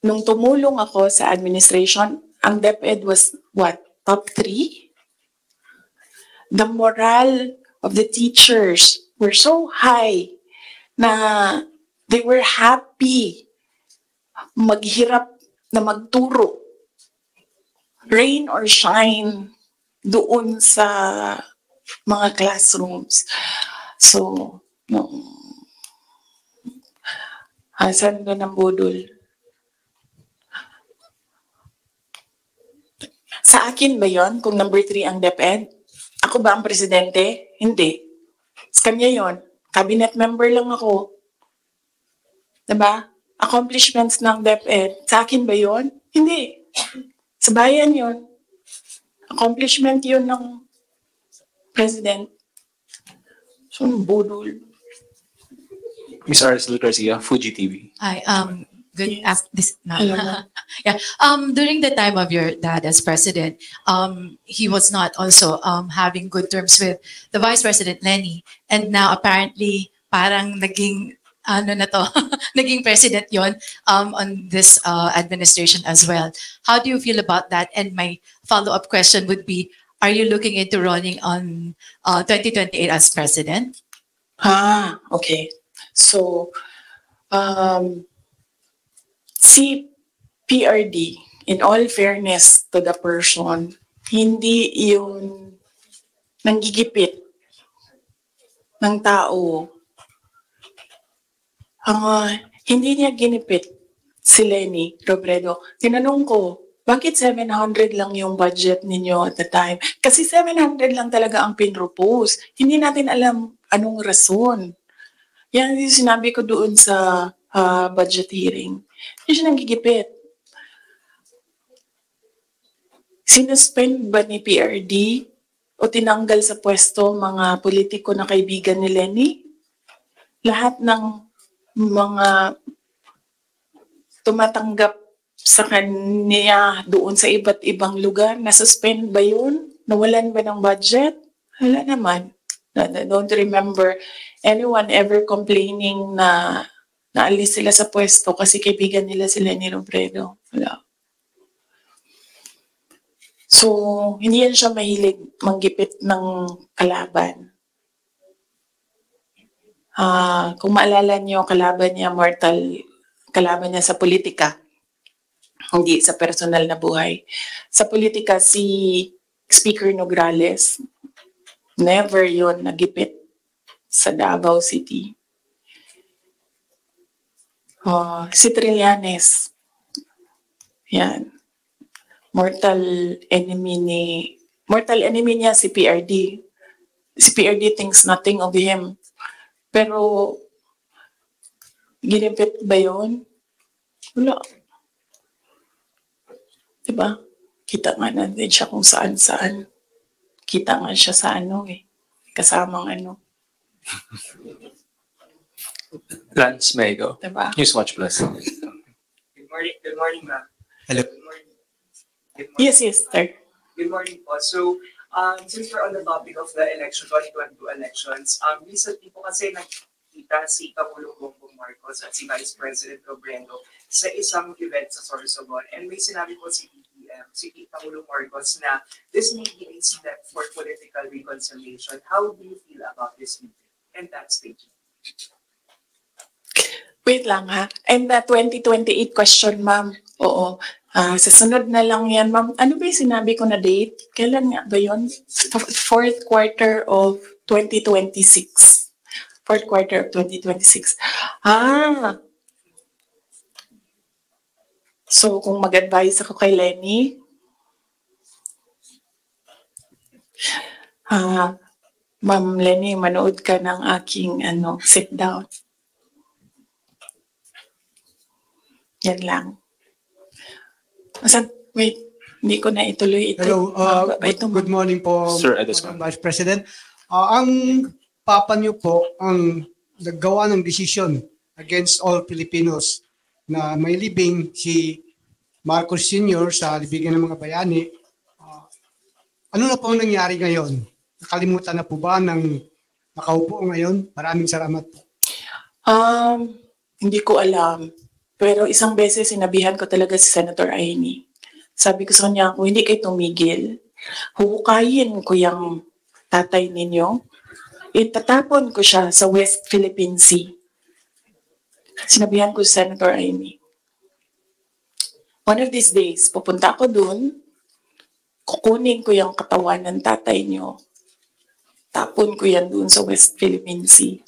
Nung tumulong ako sa administration, ang DepEd was what? Top 3? The morale of the teachers were so high na they were happy maghirap na magturo. Rain or shine doon sa mga classrooms. So, saan doon ang budol? Sa akin ba yon kung number 3 ang DepEd? Ako ba ang presidente? Hindi. Sa kanya yon. Cabinet member lang ako. Diba? Accomplishments ng DepEd. Sa akin ba yon? Hindi. Sa bayan yon. Accomplishment yon ng president. So, budol. Ms. Arsel Garcia, Fuji TV. Hi, good after this. No. Hello. Yeah. During the time of your dad as president, he was not also having good terms with the Vice President Lenny, and now apparently parang naging naging president yon on this administration as well. How do you feel about that? And my follow-up question would be, are you looking into running on 2028 as president? Okay. So, si PRD, in all fairness to the person, hindi yun nanggigipit ng tao. Hindi niya ginipit si Lenny Robredo. Tinanong ko, bakit 700 lang yung budget ninyo at the time? Kasi 700 lang talaga ang pinropose. Hindi natin alam anong rason. Yan yung sinabi ko doon sa budget hearing. Hindi siya nanggigipit. Sinuspend ba ni PRD o tinanggal sa pwesto mga politiko na kaibigan ni Lenny? Lahat ng mga tumatanggap sa kanya doon sa iba't ibang lugar, nasuspend ba yun? Nawalan ba ng budget? Wala naman. I don't remember anyone ever complaining na naalis sila sa pwesto kasi kaibigan nila si Lenny Robredo. Wala. So, hindi yan siya mahilig manggipit ng kalaban. Kung maalala niyo, kalaban niya sa politika, hindi sa personal na buhay. Sa politika, si Speaker Nograles, never yon nagipit sa Davao City. Si Trillanes, yan. Mortal enemy niya si PRD. Si PRD thinks nothing of him. Pero, ginipit ba yun? Wala. Diba? Kita nga natin siya kung saan-saan. Kita nga siya sa kasamang Lance Mego, Diba? Newswatch Plus. Good morning, ma'am. Hello. Good morning. Yes, sir. Good morning po. So, since we're on the topic of the 2022 elections, recently po kasi nakita si Pangulong Bongbong Marcos at si Vice President Robredo sa isang event sa Sorsogon. And may sinabi po si Pangulong Marcos na this may be a step for political reconciliation. How do you feel about this meeting and that statement? Wait lang ha. And the 2028 question, ma'am. Oo. Sa sunod na lang yan, ma'am. Ano ba yung sinabi ko na date? Kailan nga ba yun? Fourth quarter of 2026. Fourth quarter of 2026. So, kung mag-advise ako kay Lenny, Ma'am Lenny, manood ka ng aking sit down. Yan lang. Wait, hindi ko na ituloy ito. Hello, good morning po, Sir Edison. Madam Vice President. Ang papa niyo po ang naggawa ng desisyon against all Filipinos na may libing si Marcos Sr. sa libigan ng mga bayani. Ano na po ang nangyari ngayon? Nakalimutan na po ba ng nakaupo ngayon? Maraming salamat po. Hindi ko alam. Pero isang beses sinabihan ko talaga si Senator Amy. Sabi ko sa kanya, kung hindi kayo tumigil, huhukayin ko yung tatay ninyo. Itatapon ko siya sa West Philippine Sea. Sinabihan ko si Senator Amy. One of these days, pupunta ako dun, kukunin ko yung katawan ng tatay niyo. Tapon ko yan dun sa West Philippine Sea.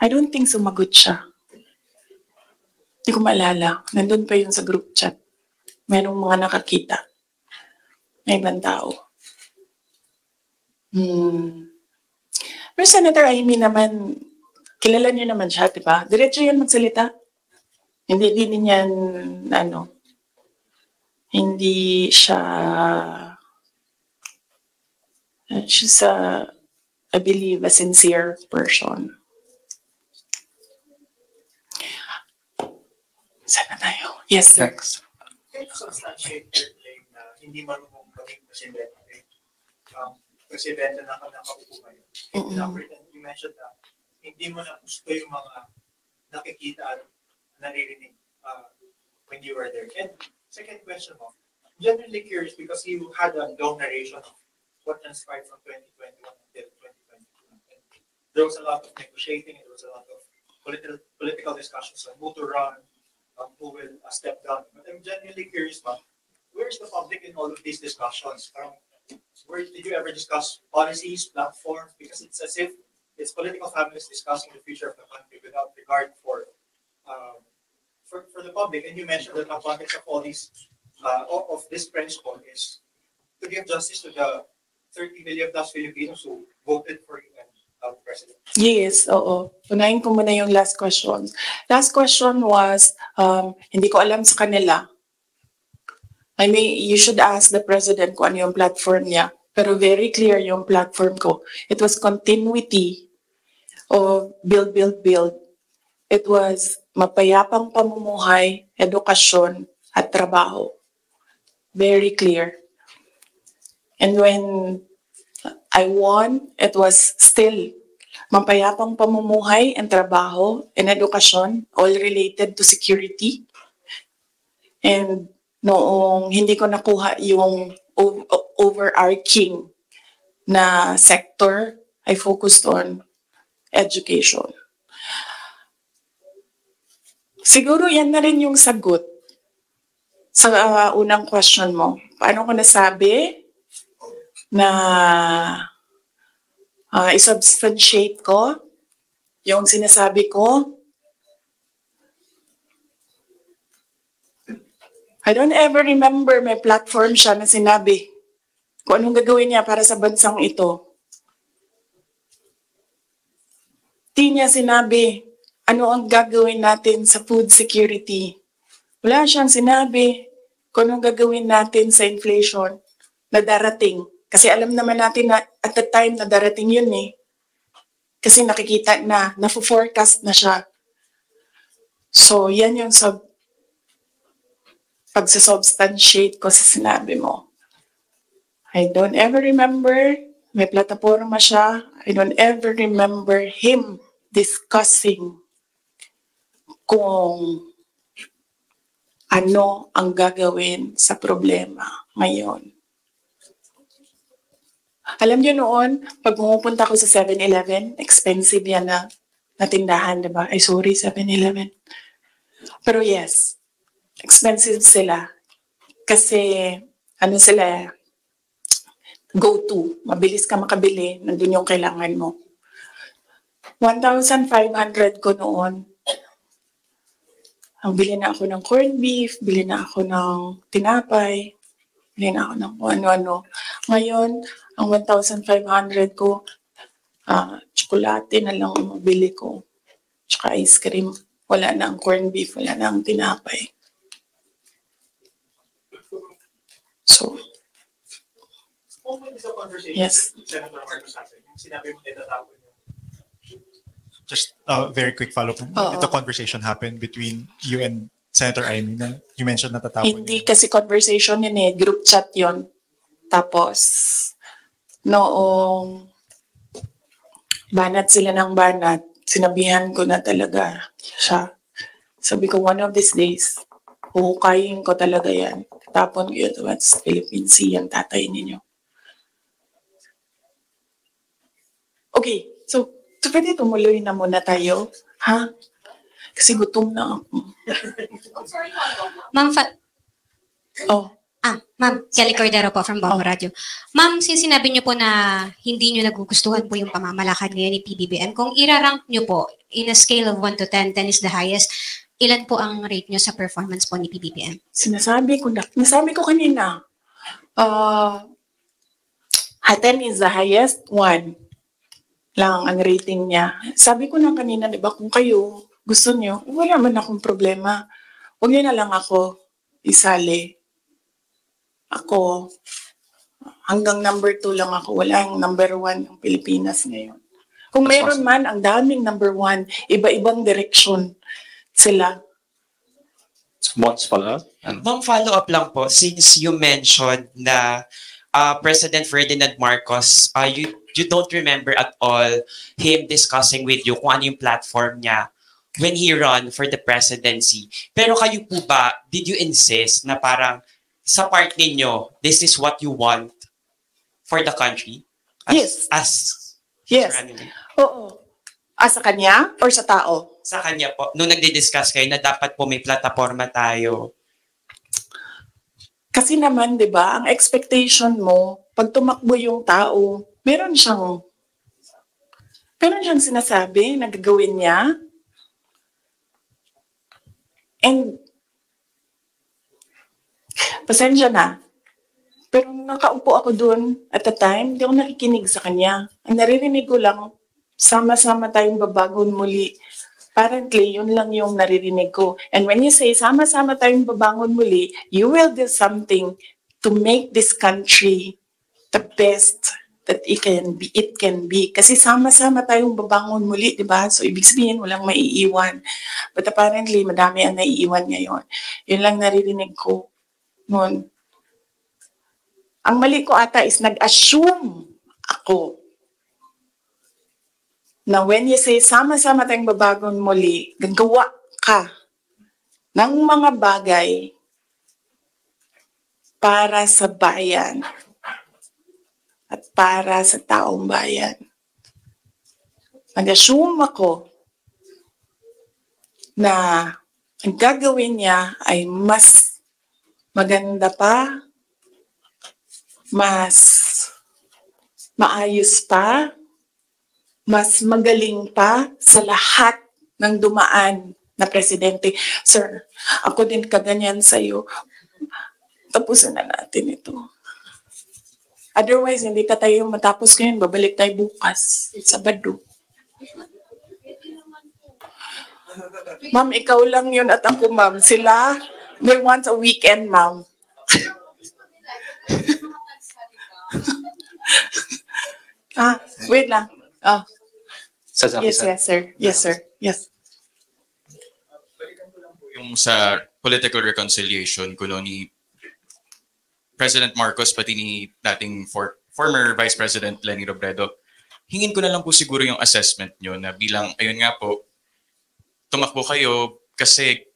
I don't think sumagot siya. Hindi ko maalala. Nandun pa yun sa group chat. Merong mga nakakita. May ibang tao. Pero Senator Amy naman, kilala niyo naman siya, di ba? Diretso yan magsalita. Hindi din yan, hindi siya, she's I believe, a sincere person. Sana tayo. Yes, sir. Can you substantiate your claim na hindi marunong maging presidente? Presidente na nakaupo kayo. You mentioned na hindi mo na gusto yung mga nakikita at naririnig when you were there. And second question mo, generally curious because you had a long narration of what transpired from 2021 until 2022. And there was a lot of negotiating, and there was a lot of political discussions on who to run, who will step down. But I'm genuinely curious, ma'am, where's the public in all of these discussions? Where did you ever discuss policies, platforms? Because it's as if it's political families discussing the future of the country without regard for the public. And you mentioned that the context of all these of this principle is to give justice to the 30 million plus Filipinos who voted for you and President. Yes, oo. Unahin ko muna yung last question. Last question was, hindi ko alam sa kanila. You should ask the President kung ano yung platform niya. Pero very clear yung platform ko. It was continuity of build. It was mapayapang pamumuhay, edukasyon, at trabaho. Very clear. And when I won, it was still mapayapang pamumuhay and trabaho and edukasyon, all related to security. And noong hindi ko nakuha yung overarching na sector, I focused on education. Siguro yan na rin yung sagot sa unang question mo. Paano ko nasabi na isubstantiate ko yung sinasabi ko? I don't ever remember may platform siya na sinabi kung anong gagawin niya para sa bansang ito. Di niya sinabi ano ang gagawin natin sa food security. Wala siyang sinabi kung anong gagawin natin sa inflation na darating. Kasi alam naman natin na at the time na darating yun eh. Kasi nakikita na, na-forecast na siya. So yan yung pagsasubstantiate ko sa sinabi mo. I don't ever remember, may plataforma siya, I don't ever remember him discussing kung ano ang gagawin sa problema ngayon. Alam niyo noon, pag pumupunta ko sa 7-Eleven, expensive yan na tindahan, diba? Ay, sorry, 7-Eleven. Pero yes, expensive sila. Kasi, ano sila, go-to. Mabilis ka makabili, nandun yung kailangan mo. 1,500 ko noon. Ang bili na ako ng corned beef, bili na ako ng tinapay. Bili na ako ng kung ano-ano. Ngayon, ang 1,500 ko, tsokolate na lang ang mabili ko. Tsaka ice cream. Wala na ang corned beef, wala na ang tinapay. So, yes. Sinabi mo itatapon yung Just a very quick follow-up. Oo. The conversation happened between you and Senator Amy na you mentioned natatapon. Hindi kasi conversation yun eh, group chat yun. Tapos, noong banat sila ng banat, sinabihan ko na talaga siya. Sabi ko, one of these days, huhukayin ko talaga yan. Tapon ko yun sa Philippine Sea, ang tatay ninyo. Okay, so pwede tumuloy na muna tayo, ha? Kasi gutom na ako. Ma'am, Ma'am, Kelly Cordero po from Bombo Radio. Ma'am, since sinabi niyo po na hindi niyo nagugustuhan po yung pamamalakad ngayon ni PBBM, kung irarank niyo po in a scale of 1 to 10, 10 is the highest, ilan po ang rate niyo sa performance po ni PBBM? Nasabi ko kanina, 10 is the highest, 1 lang ang rating niya. Sabi ko na kanina, di ba, kung kayo gusto niyo, wala man akong problema. Huwag niyo na lang ako isali. Ako, hanggang number 2 lang ako. Wala yung number 1 ng Pilipinas ngayon. Kung meron man, ang daming number 1, iba-ibang direksyon sila. Once follow-up? Ma'am, follow-up lang po. Since you mentioned na President Ferdinand Marcos, you don't remember at all him discussing with you kung ano yung platform niya when he run for the presidency. Pero kayo po ba, did you insist na parang sa part ninyo, this is what you want for the country? Yes. Yes. Running? Oo. Sa kanya or sa tao? Sa kanya po. Nung nagdi-discuss kayo na dapat po may plataforma tayo. Kasi naman, di ba, ang expectation mo, pag tumakbo yung tao, meron siyang sinasabi na gagawin niya. And, pasensya na. Pero nakaupo ako doon at the time, hindi ako nakikinig sa kanya. Ang naririnig ko lang, sama-sama tayong babagon muli. Apparently, yun lang yung naririnig ko. And when you say, sama-sama tayong babangon muli, you will do something to make this country the best that it can be. Kasi sama-sama tayong babangon muli, di ba? So, ibig sabihin, walang maiiwan. But apparently, madami ang naiiwan ngayon. Yun lang naririnig ko noon. Ang mali ko ata is nag-assume ako na when you say sama-sama tayong babangon muli, gagawa ka ng mga bagay para sa bayan at para sa taong bayan. Nag-assume ako na ang gagawin niya ay mas maganda pa, mas maayos pa, mas magaling pa sa lahat ng dumaan na presidente. Sir, ako din kaganyan sa'yo. Tapusin na natin ito. Otherwise, hindi ka tayo matapos ngayon. Babalik tayo bukas. Sabado. Ma'am, ikaw lang yun at ako, ma'am. Sila, may once a weekend, ma'am. Wait lang. Yes, sir. Yes, sir. Yes. Yung sa political reconciliation kuno ni President Marcos pati ni dating former Vice President Leni Robredo, hingin ko na lang po siguro yung assessment nyo na bilang, ayun nga po, tumakbo kayo kasi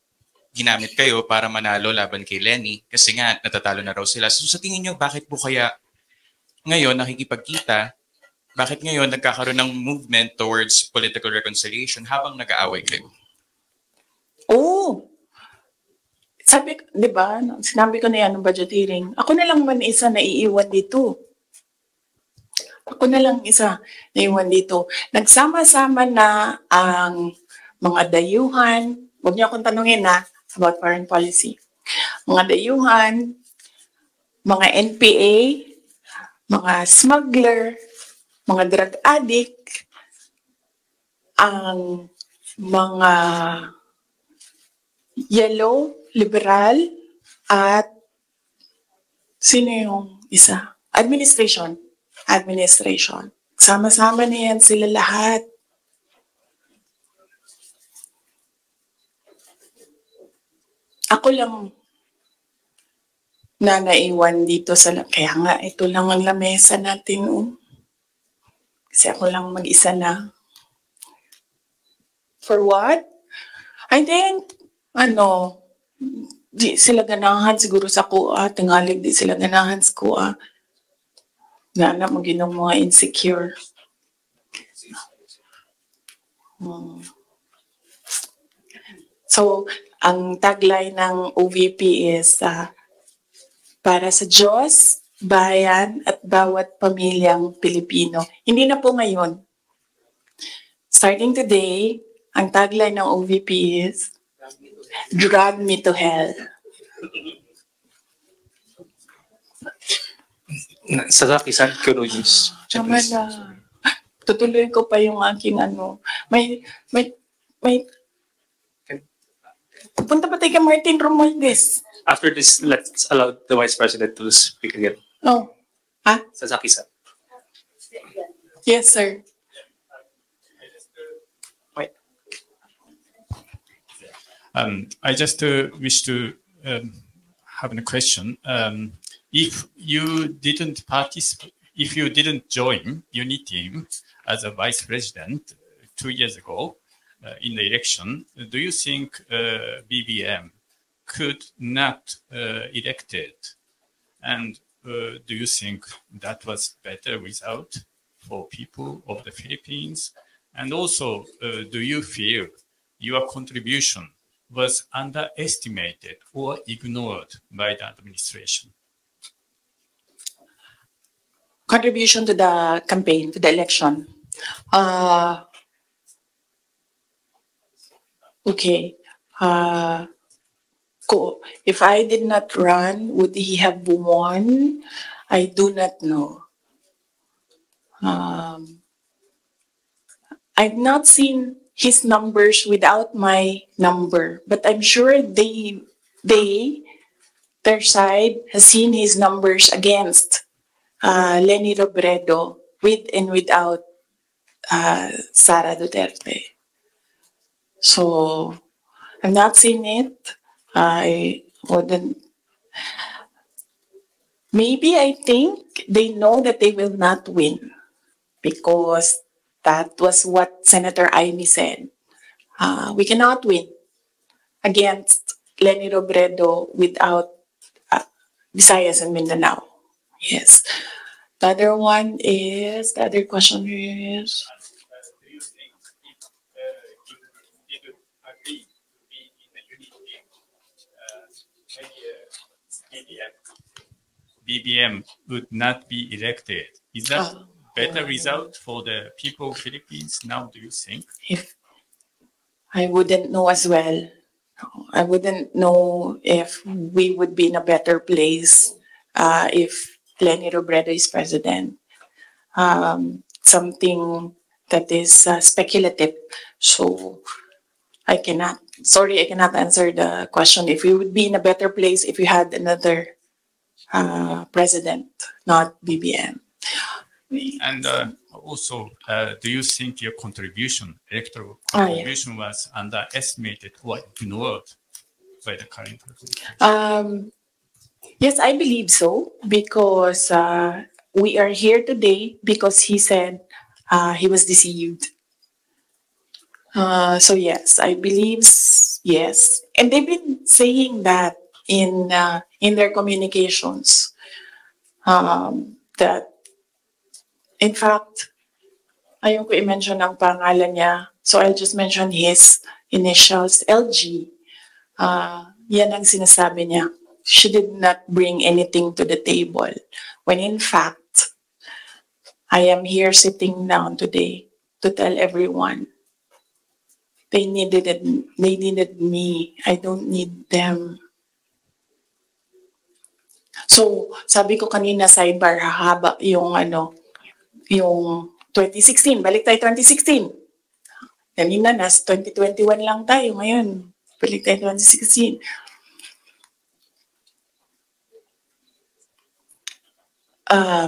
ginamit kayo para manalo laban kay Leni kasi nga natatalo na raw sila. So sa tingin nyo, bakit po kaya ngayon nakikipagkita? Bakit ngayon nagkakaroon ng movement towards political reconciliation habang nag-aaway kayo? Oh! Sabi, di ba, sinabi ko na yan ng budget hearing, ako na lang man isa na iiwan dito. Ako na lang isa na iiwan dito. Nagsama-sama na ang mga dayuhan, huwag niyo akong tanungin na about foreign policy. Mga dayuhan, mga NPA, mga smuggler, mga drug addict, ang mga yellow, liberal, at sino yung isa? Administration. Administration. Sama-sama na yan sila lahat. Ako lang na naiwan dito sa kaya nga ito lang ang lamesa natin. Oh. Kasi ako lang mag-isa na. For what? I think, di sila ganahan siguro sa kuha. Tingalig di sila ganahan sa kuha. Na maginong mga insecure. So, ang tagline ng OVP is para sa Diyos, bayan, at bawat pamilyang Pilipino. Hindi na po ngayon. Starting today, ang tagline ng OVP is drag me to hell. Sasaki-san Kuno News. Tama na. Tutuloy ko pa yung aking May punta pa tayo kay Martin Romualdez. After this, let's allow the Vice President to speak again. Oh. Ha? Sasaki-san. Yes, sir. I just wish to have a question. If you didn't participate, if you didn't join UNITEAM as a vice president 2 years ago in the election, do you think BBM could not elected? And do you think that was better result for people of the Philippines? And also, do you feel your contribution was underestimated or ignored by the administration? Contribution to the campaign, to the election. Okay. If I did not run, would he have won? I do not know. I've not seen his numbers without my number, but I'm sure their side has seen his numbers against Leni Robredo with and without Sara Duterte. So I've not seen it. I wouldn't. Maybe I think they know that they will not win because that was what Senator Amy said. We cannot win against Leni Robredo without Visayas and Mindanao. Yes. The other question is, do you think if you didn't agree to be in the UNITEAM, BBM would not be elected? Is that better result for the people of Philippines now, do you think? If I wouldn't know as well. I wouldn't know if we would be in a better place if Leni Robredo is president. Something that is speculative. So I cannot answer the question if we would be in a better place if we had another president, not BBM. And also, do you think your electoral contribution was underestimated or ignored by the current president? Yes, I believe so, because we are here today because he said he was deceived. So yes, I believe yes. And they've been saying that in their communications, that in fact, ayaw ko i-mention ang pangalan niya, so I'll just mention his initials, LG. Yan ang sinasabi niya. She did not bring anything to the table. When in fact, I am here sitting down today to tell everyone they needed me. I don't need them. So, sabi ko kanina sidebar, hahaba yung yung 2016. Balik tayo 2016. Kanina, 2021 lang tayo ngayon. Balik tayo 2016.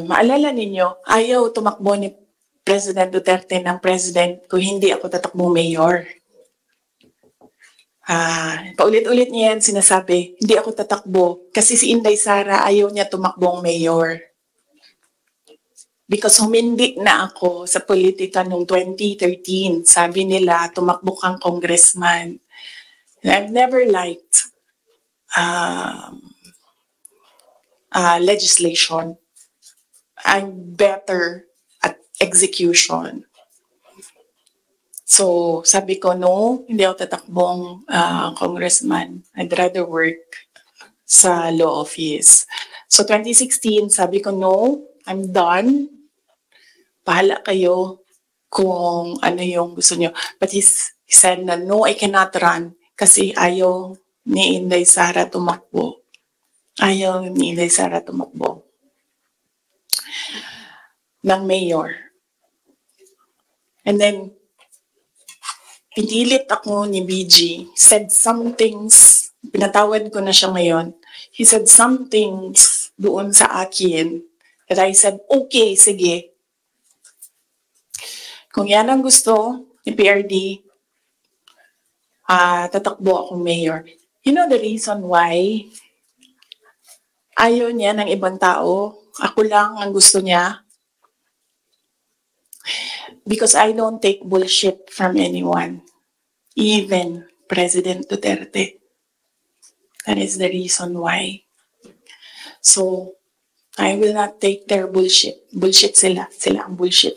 Maalala ninyo, ayaw tumakbo ni President Duterte ng president kung hindi ako tatakbong mayor. Paulit-ulit niya yan sinasabi, hindi ako tatakbo kasi si Inday Sara ayaw niya tumakbong mayor. Because humindi na ako sa politika noong 2013. Sabi nila, tumakbo kang congressman. And I've never liked legislation. I'm better at execution. So, sabi ko, no, hindi ako tatakbong congressman. I'd rather work sa law office. So, 2016, sabi ko, no, I'm done. Bahala kayo kung ano yung gusto nyo. But he said na, no, I cannot run kasi ayaw ni Inday Sara tumakbo. Ayaw ni Inday Sara tumakbo ng mayor. And then, pinilit ako ni BG, said some things, pinatawad ko na siya ngayon, he said some things doon sa akin that I said, okay, sige. Kung yan ang gusto ni PRD, tatakbo akong mayor. You know the reason why ayaw niya ng ibang tao, ako lang ang gusto niya? Because I don't take bullshit from anyone, even President Duterte. That is the reason why. So, I will not take their bullshit. Bullshit sila. Sila ang bullshit.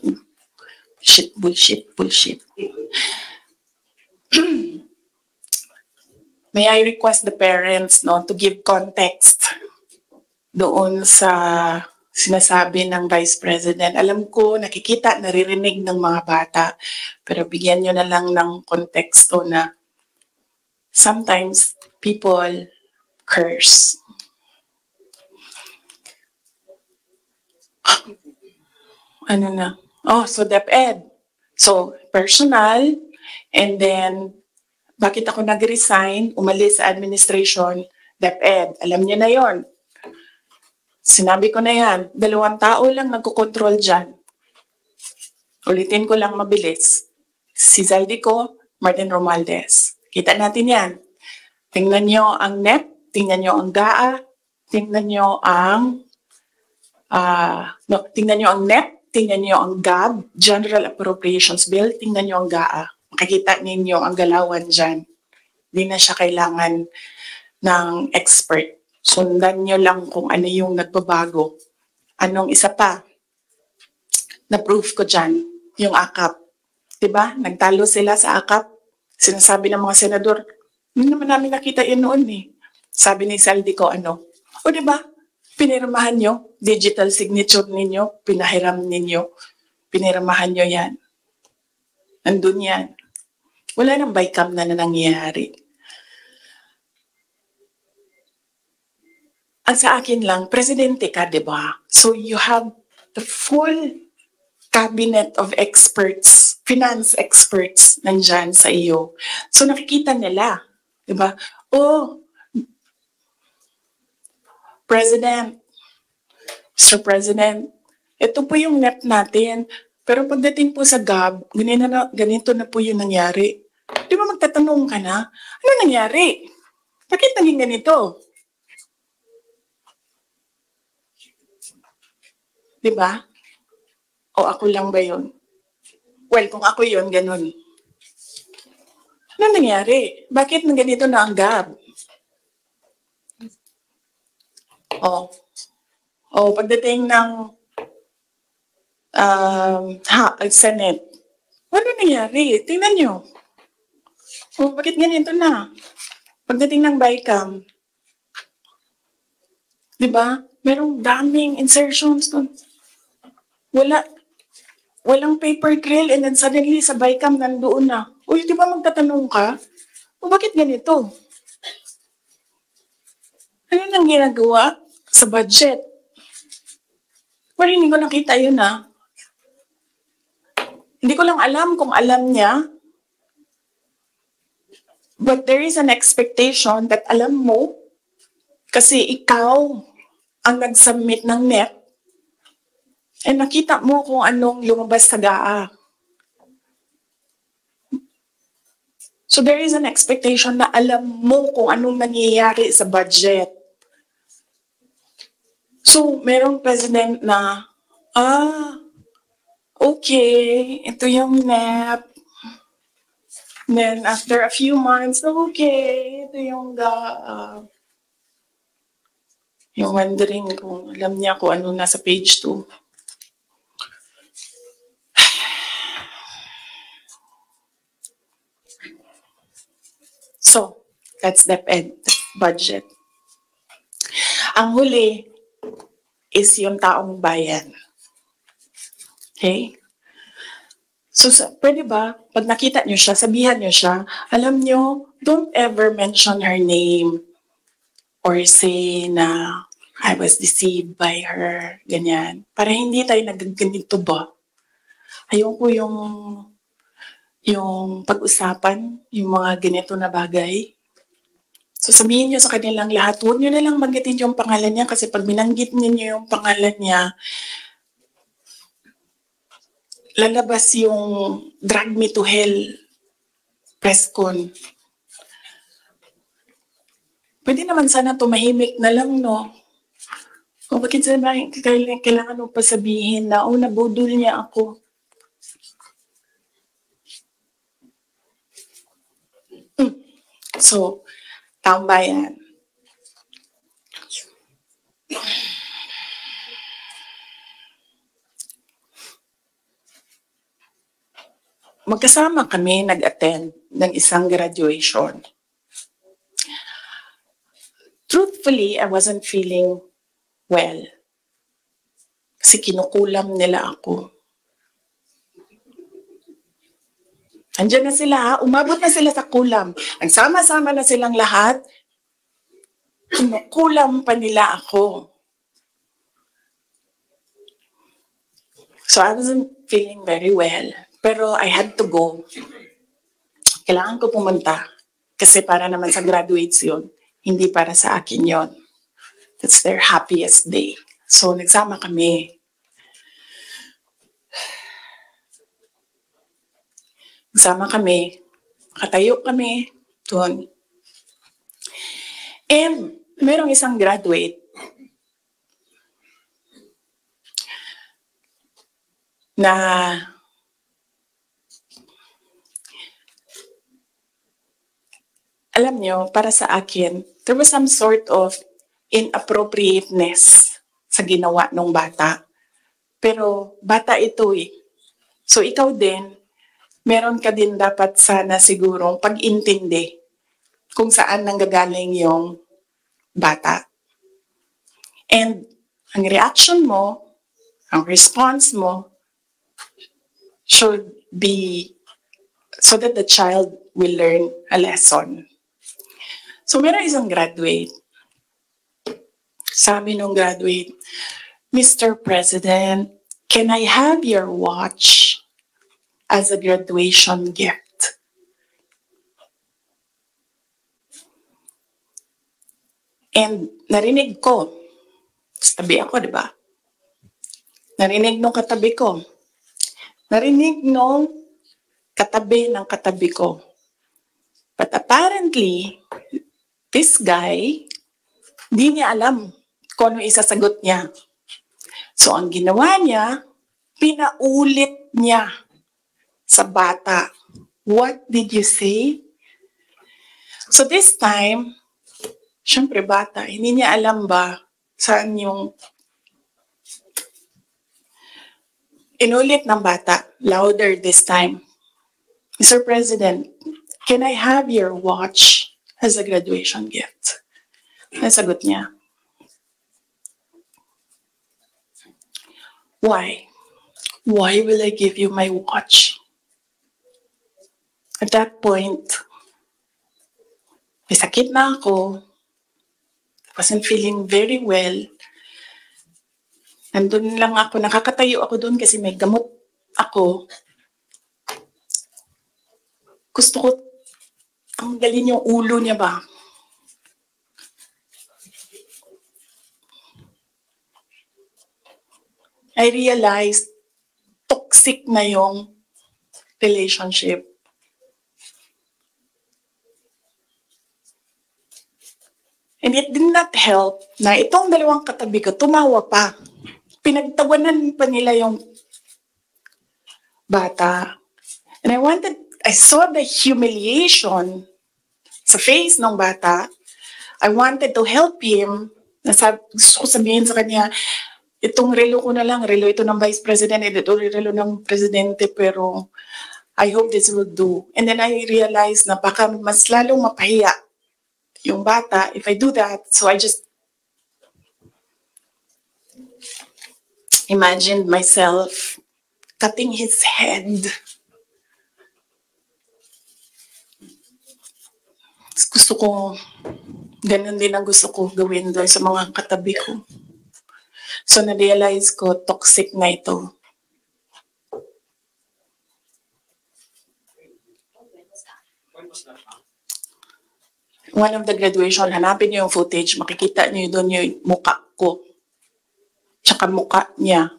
Bullshit. May I request the parents to give context doon sa sinasabi ng Vice President. Alam ko, nakikita, naririnig ng mga bata, pero bigyan nyo na lang ng konteksto na sometimes people curse. Ano na? Oh, so DepEd. So, personal, and then, bakit ako nag-resign, umalis sa administration, DepEd. Alam niyo na yon. Sinabi ko na yan, 2 tao lang nagkocontrol dyan. Ulitin ko lang mabilis. Si Zaldico, Martin Romualdez. Kita natin yan. Tingnan nyo ang NEP, tingnan nyo ang GAA, tingnan nyo ang tingnan nyo ang NEP, tingnan nyo ang GAB, General Appropriations Bill, tingnan nyo ang GAA. Makikita ninyo ang galawan dyan. Hindi na siya kailangan ng expert. Sundan nyo lang kung ano yung nagbabago. Anong isa pa? Na-proof ko dyan, yung AKAP. Diba? Nagtalo sila sa AKAP. Sinasabi ng mga senador, hindi naman namin nakita yun noon eh. Sabi ni Zaldico, o diba? Pinirmahan nyo, digital signature ninyo, pinahiram ninyo, pinirmahan nyo yan. Nandun yan. Wala nang bycam na nangyayari. Ang sa akin lang, presidente ka, di ba? So you have the full cabinet of experts, finance experts, nandyan sa iyo. So nakikita nila, di ba? Oh, President, Mr. President, ito po yung NEP natin. Pero pagdating po sa GAB, ganito na po yung nangyari. Di ba magtatanong ka na, ano nangyari? Bakit naging ganito? Di ba? O ako lang ba yun? Well, kung ako yun, ganun. Ano nangyari? Bakit nang ganito na ang GAB? Pagdating ng Senate, ano nangyari? Tingnan nyo. Bakit ganito na? Pagdating ng BICAM, di ba? Merong daming insertions doon. Walang paper trail and then suddenly sa BICAM nandoon na. Uy, di ba magtatanong ka? Bakit ganito? Ano nang ginagawa? sa budget. Pero hindi ko nakita yun Hindi ko lang alam kung alam niya. But there is an expectation that alam mo kasi ikaw ang nag-submit ng NEP and nakita mo kung anong lumabas sa GAA. So there is an expectation na alam mo kung anong nangyayari sa budget. So merong president na, okay, ito yung NEP. Then after a few months, okay, ito yung GAA. Yung wondering kung alam niya kung ano nasa page 2. So, that's DepEd budget. Ang huli is yung taong bayan. Okay? So, pwede ba, pag nakita nyo siya, sabihan nyo siya, alam nyo, don't ever mention her name or say na I was deceived by her, ganyan. Para hindi tayo nagaganito ba? Ayoko yung pag-usapan, yung mga ganito na bagay. So sabihin nyo sa kanilang lahat, huwag nyo na lang banggitin yung pangalan niya kasi pag binanggit niyo yung pangalan niya, lalabas yung drag me to hell press con. Pwede naman sana tumahimik na lang, no? O bakit kailangan mo pa sabihin na, nabudol niya ako. So, taong bayan. Magkasama kami nag-attend ng isang graduation. Truthfully, I wasn't feeling well. Kasi kinukulam nila ako. Andiyan na sila, umabot na sila sa kulam. Nagsama-sama na silang lahat. Kinukulam pa nila ako. So I wasn't feeling very well. Pero I had to go. Kailangan ko pumunta. Kasi para naman sa graduates yun. Hindi para sa akin yun. That's their happiest day. So nagsama kami. Nagsama kami. Nakatayo kami doon. And merong isang graduate na alam nyo, para sa akin, there was some sort of inappropriateness sa ginawa ng bata. Pero bata ito eh. So ikaw din, meron ka din dapat sana sigurong pag-intindi kung saan nanggagaling yung bata. And ang reaction mo, ang response mo, should be so that the child will learn a lesson. So meron isang graduate. Sabi nung graduate, Mr. President, can I have your watch as a graduation gift? And narinig ko, tabi ako, di ba? Narinig nung katabi ko. Narinig nung katabi ng katabi ko. But apparently, this guy, di niya alam kung ano isasagot niya. So ang ginawa niya, pinaulit niya sa bata. What did you say? So this time, syempre bata, hindi niya alam ba saan yung inulit ng bata, louder this time. Mr. President, can I have your watch as a graduation gift? Nasagot niya. Why? Why will I give you my watch? At that point, may sakit na ako. I wasn't feeling very well. Nandun lang ako, nakakatayo ako doon kasi may gamot ako. Gusto ko tanggalin yung ulo niya ba? I realized toxic na yung relationship. And it did not help na itong dalawang katabi ko tumawa pa. Pinagtawanan pa nila yung bata. And I saw the humiliation sa face ng bata. I wanted to help him. Gusto ko sabihin sa kanya, itong relo ko na lang, relo ito ng Vice President, ito relo ng Presidente, pero I hope this will do. And then I realized na baka mas lalong mapahiya yung bata if I do that. So I just imagined myself cutting his head. Gusto ko, ganun din ang gusto ko gawin doon sa mga katabi ko. So na-realize ko, toxic na ito. One of the graduation, hanapin niyo yung footage, makikita niyo doon yung mukha ko. Tsaka mukha niya.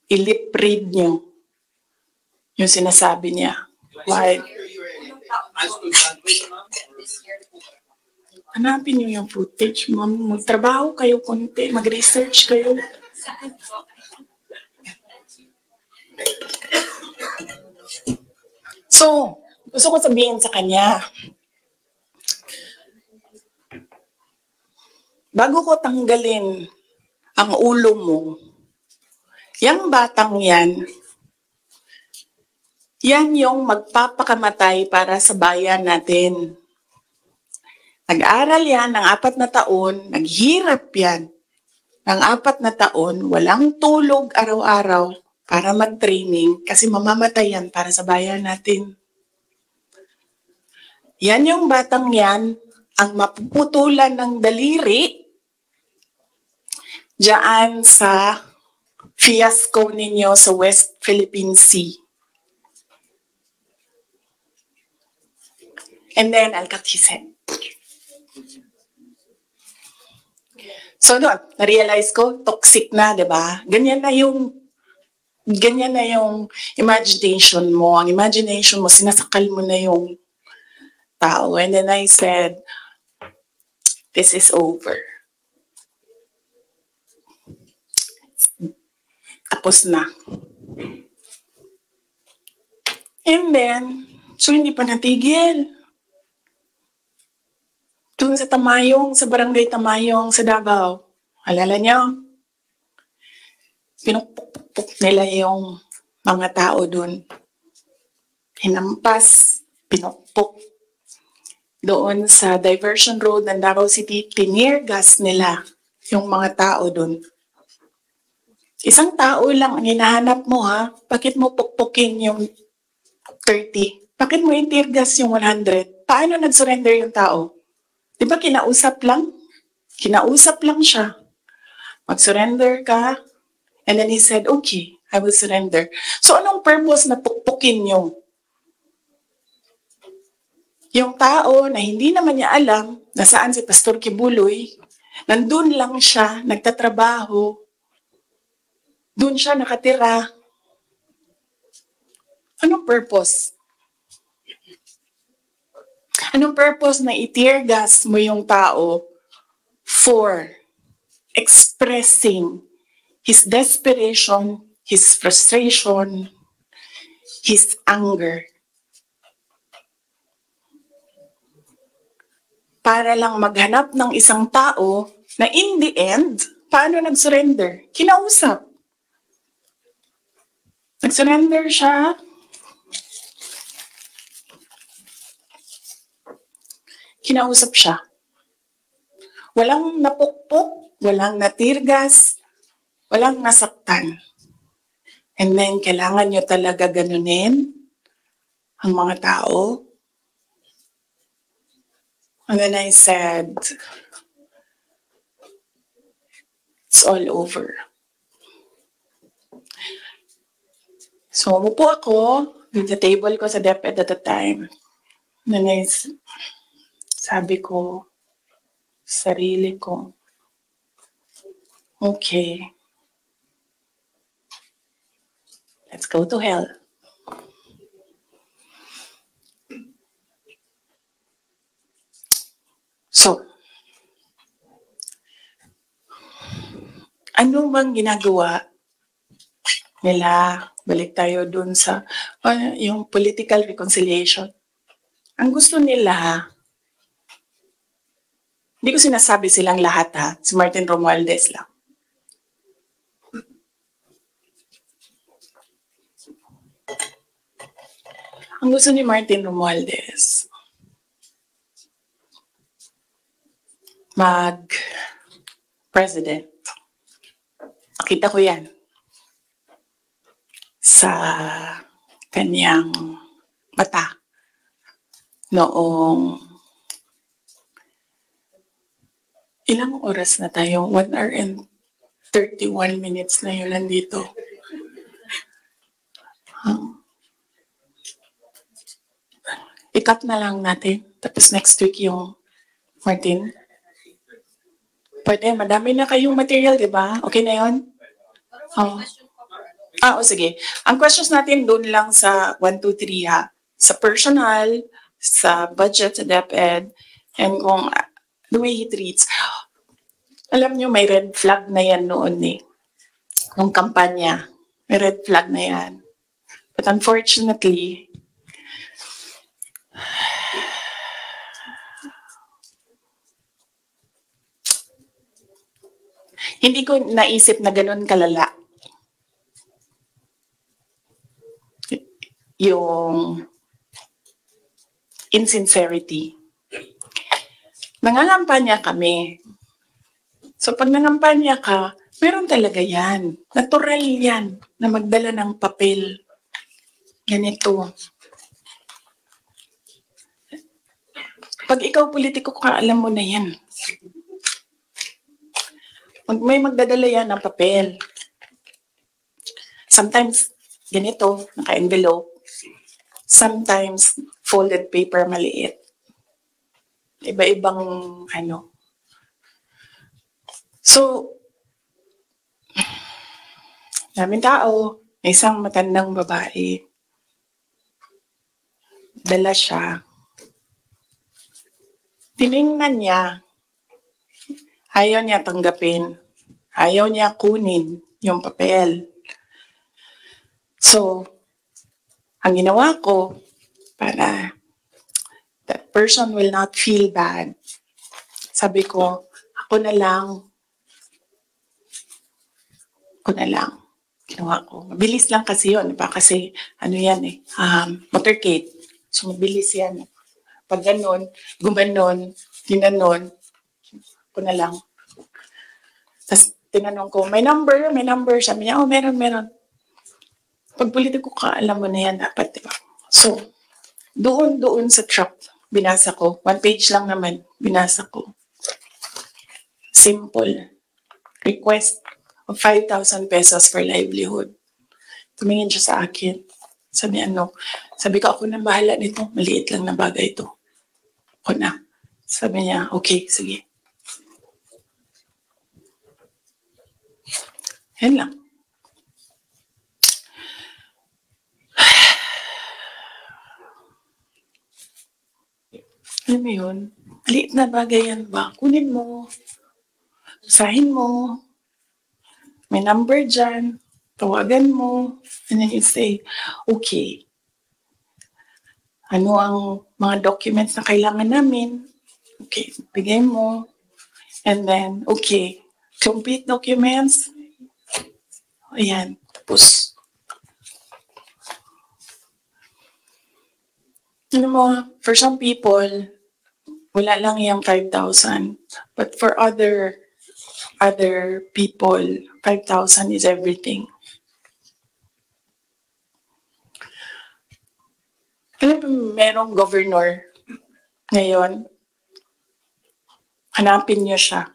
I-lip read niyo yung sinasabi niya. Why? Hanapin niyo yung footage, ma'am. Magtrabaho kayo konti, mag-research kayo. So, gusto ko sabihin sa kanya, bago ko tanggalin ang ulo mo, yung batang yan yung magpapakamatay para sa bayan natin. Nag-aral yan ng 4 na taon, naghirap yan ng 4 na taon, walang tulog araw-araw para mag-training kasi mamamatay yan para sa bayan natin. Yan yung batang yan, ang mapuputulan ng daliri diyan sa fiasco ninyo sa West Philippine Sea. And then I'll cut his head. So no, na-realize ko, toxic na, di ba? Ganyan na yung imagination mo. Ang imagination mo, sinasakal mo na yung tao. And then I said, this is over. Tapos na. And then, so hindi pa natigil. Doon sa Tamayong, sa barangay Tamayong, sa Davao. Alala niyo? Pinupukpuk nila yung mga tao doon. Hinampas, pinupuk. Doon sa diversion road ng Davao City, tinirgas nila yung mga tao doon. Isang tao lang ang hinahanap mo, ha? Bakit mo pukpukin yung 30? Bakit mo itirgas yung 100? Paano nag-surrender yung tao? Di ba kinausap lang? Kinausap lang siya. Mag-surrender ka. And then he said, okay, I will surrender. So anong purpose na pukpukin yung tao na hindi naman niya alam na saan si Pastor Kibuloy, nandun lang siya, nagtatrabaho, dun siya nakatira. Anong purpose? Anong purpose na i-tear gas mo yung tao for expressing his desperation, his frustration, his anger? Para lang maghanap ng isang tao na in the end, paano nag-surrender? Kinausap. Nag-surrender siya. Kinausap siya. Walang napukpok, walang natirgas, walang nasaktan. And then, kailangan nyo talaga ganunin ang mga tao. And then I said, it's all over. So, umupo ako with the table ko sa DepEd at the time. Sabi ko, sarili ko, okay, let's go to hell. So, ano bang ginagawa nila? Balik tayo dun sa yung political reconciliation. Ang gusto nila, hindi ko sinasabi silang lahat ha, si Martin Romualdez lang. Ang gusto ni Martin Romualdez, mag-president. Nakita ko yan sa kanyang mata noong ilang oras na tayo? 1 hour and 31 minutes na yun nandito. I-cut na lang natin. Tapos next week yung Martin. Pwede, madami na kayong material, di ba? Okay na yun? Sige. Ang questions natin doon lang sa 1, 2, 3 ha. Sa personal, sa budget, sa DepEd, and kung the way he treats. Alam nyo, may red flag na yan noon eh. Nung kampanya, may red flag na yan. But unfortunately, hindi ko naisip na ganun kalala yung insincerity. Nangangampanya kami. So pag nangampanya ka, meron talaga yan. Natural yan na magdala ng papel. Ganito. Pag ikaw politiko ka, alam mo na yan. May magdadala yan ng papel. Sometimes, ganito, naka-envelope. Sometimes, folded paper maliit. Iba-ibang ano. So, daming tao, may isang matandang babae. Dala siya. Tiningnan niya. Ayaw niya tanggapin. Ayaw niya kunin yung papel. So, ang ginawa ko para that person will not feel bad, sabi ko, ako na lang. Ginawa ko. Mabilis lang kasi yun. Diba? Kasi, ano yan eh, motorcade. So, mabilis yan. Pag ganon, gumanon, ginanon, ako na lang. Tapos, tinanong ko, may number? Sabi niya, meron. Pag politiko ka, alam mo na yan dapat, diba? So, doon sa truck, binasa ko. 1 page lang naman, binasa ko. Simple. Request of 5,000 pesos for livelihood. Tumingin siya sa akin. Sabi ko, ako na bahala nito. Maliit lang na bagay ito. Ako na. Sabi niya, okay, sige. Yan lang. Alam mo yun? Maliit na bagay yan ba? Kunin mo. Usahin mo. May number dyan. Tawagan mo. And then you say, okay. Ano ang mga documents na kailangan namin? Okay, bigay mo. And then, okay. Complete documents. Ayan. Tapos, for some people, wala lang yung 5,000. But for other people, 5,000 is everything. Alam mo, merong governor ngayon, hanapin niyo siya.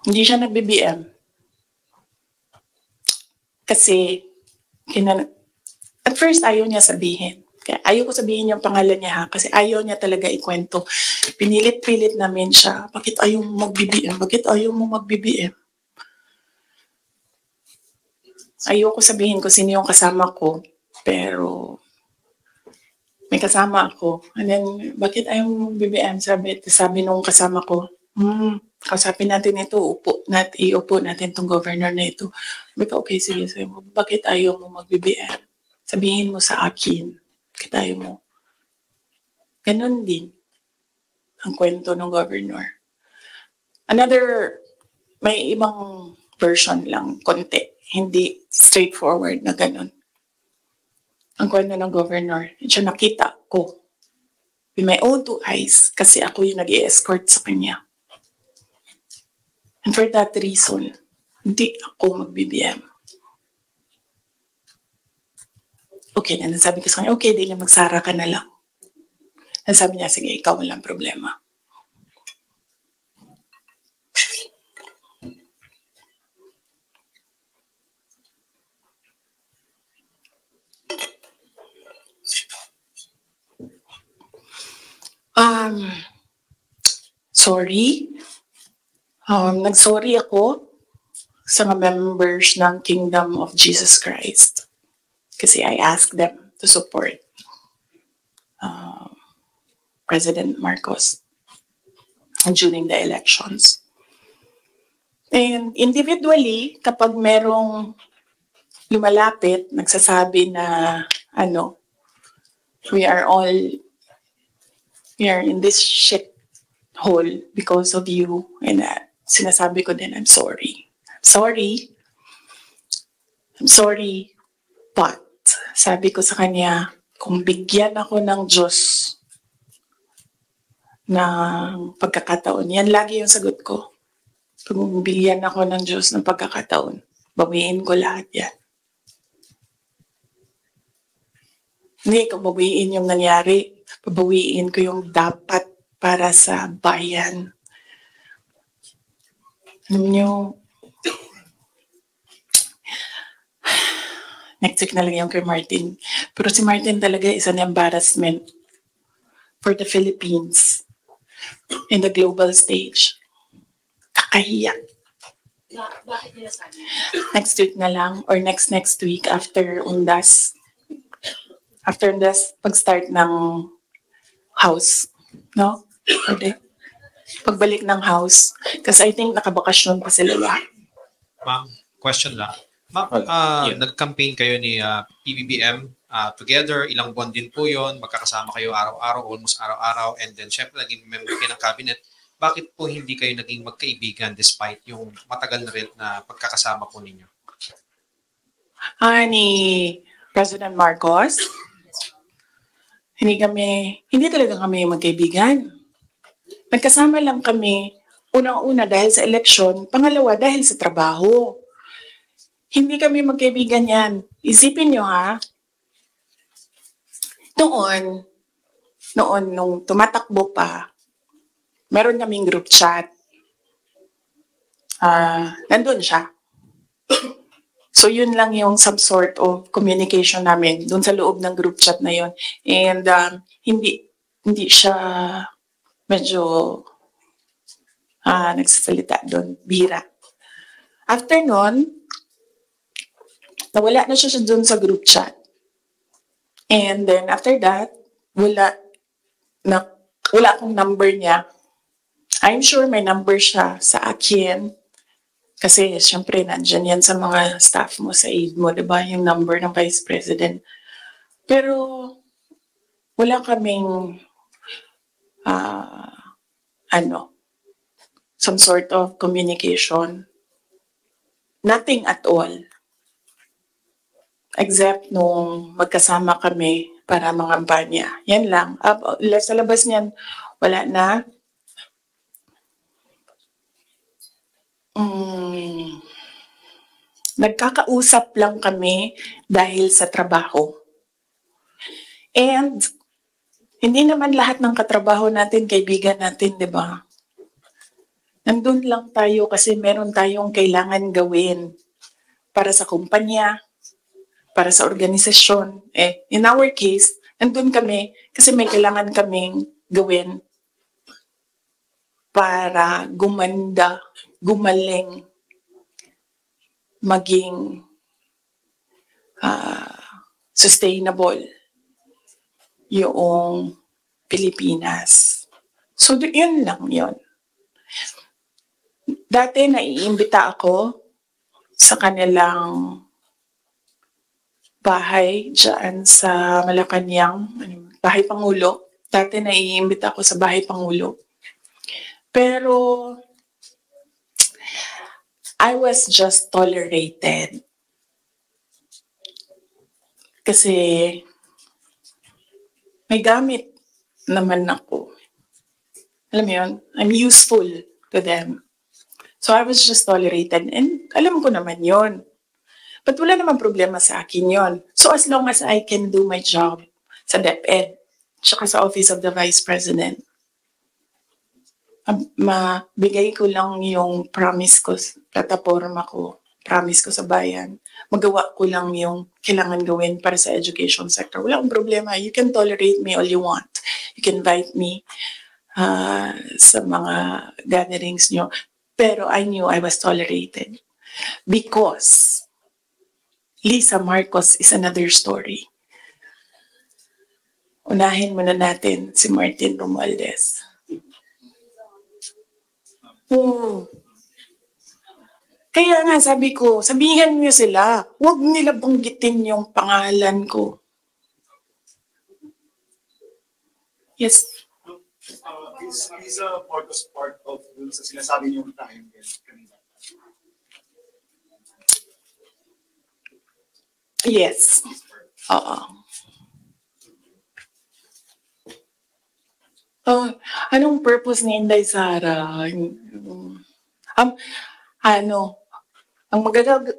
Hindi siya nag-BBM. Kasi At first, ayaw niya sabihin. Kaya ayaw ko sabihin yung pangalan niya ha, kasi ayaw niya talaga ikwento. Pinilit-pilit namin siya, bakit ayaw mo mag-BBM? Bakit ayaw mo mag-BBM? Ayaw ko sabihin ko sino yung kasama ko, pero may kasama ako. And then, bakit ayaw mo mag-BBM? Sabi nung kasama ko, kausapin natin ito, iupo natin tong governor na ito. Sabi ko, okay, sige, sabi mo, bakit ayaw mo mag-BBM? Sabihin mo sa akin, bakit ayaw mo? Ganon din ang kwento ng governor. May ibang version lang, konti, hindi straightforward na ganon. Ang kwento ng governor, siya nakita ko with my own two eyes kasi ako yung nag-i-escort sa kanya. And for that reason, hindi ako mag-BBM. Okay, na sabi ko sa kanya, okay, di magsara ka na lang. And sabi niya, sige, ikaw walang problema. Sorry. Nag-sorry ako sa mga members ng Kingdom of Jesus Christ. Kasi I asked them to support President Marcos during the elections. And individually, kapag merong lumalapit, nagsasabi na we are in this shit hole because of you, and sinasabi ko din, I'm sorry. I'm sorry, but sabi ko sa kanya, kung bigyan ako ng Diyos ng pagkakataon, yan lagi yung sagot ko. Kung bigyan ako ng Diyos ng pagkakataon, bawiin ko lahat yan. Hindi ko bawiin yung nangyari, babawiin ko yung dapat para sa bayan. Alam nyo, next week na lang yung kay Martin. Pero si Martin talaga is an embarrassment for the Philippines in the global stage. Kakahiya. Next week na lang or next week after Undas. After Undas, pag-start ng house. No? Pwede. Pagbalik ng house. Kasi I think nakabakasyon pa sila lahat. Ma'am, question lang. Ma'am, nag-campaign kayo ni PBBM together. Ilang buwan din po yun. Magkakasama kayo araw-araw, almost araw-araw. And then, syempre, naging member kayo ng cabinet. Bakit po hindi kayo naging magkaibigan despite yung matagal na rin na pagkakasama po ninyo? Ni President Marcos, hindi talaga kami magkaibigan. Nagkasama lang kami, unang-una dahil sa eleksyon, pangalawa dahil sa trabaho. Hindi kami magkaibigan yan. Isipin nyo ha, noon, nung tumatakbo pa, meron kaming group chat. Nandun siya. So yun lang yung some sort of communication namin dun sa loob ng group chat na yun. And hindi siya medyo nagsasalita doon, bihira. After nun, nawala na siya doon sa group chat. And then after that, wala akong number niya. I'm sure may number siya sa akin. Kasi syempre nandyan yan sa mga staff mo, sa aid mo, diba? Yung number ng Vice President. Pero wala kaming some sort of communication. Nothing at all. Except nung magkasama kami para mangampanya. Yan lang. Sa labas niyan, wala na. Nagkakausap lang kami dahil sa trabaho. And hindi naman lahat ng katrabaho natin, kaibigan natin, di ba? Nandun lang tayo kasi meron tayong kailangan gawin para sa kumpanya, para sa organisasyon. In our case, nandun kami kasi may kailangan kaming gawin para gumanda, gumaling, maging sustainable yung Pilipinas. So, yun lang yun. Dati naiimbita ako sa kanilang bahay dyan sa Malacanang, Bahay Pangulo. Dati naiimbita ako sa Bahay Pangulo. Pero I was just tolerated. Kasi may gamit naman ako. Alam mo yun? I'm useful to them. So I was just tolerated. And alam ko naman yun. But wala naman problema sa akin yun. So as long as I can do my job sa DepEd, tsaka sa Office of the Vice President, mabigay ko lang yung promise ko, plataforma ko, promise ko sa bayan. Magawa ko lang yung kailangan gawin para sa education sector. Wala akong problema. You can tolerate me all you want. You can invite me sa mga gatherings nyo. Pero I knew I was tolerated. Because Lisa Marcos is another story. Unahin muna natin si Martin Romualdez. Kaya nga sabi ko, sabihan niyo sila, huwag nila banggitin yung pangalan ko. Yes. Is Marcos part of dun sa sinasabi niyong triangle kanina? Yes. Oo. Anong purpose ni Inday Sara? Ang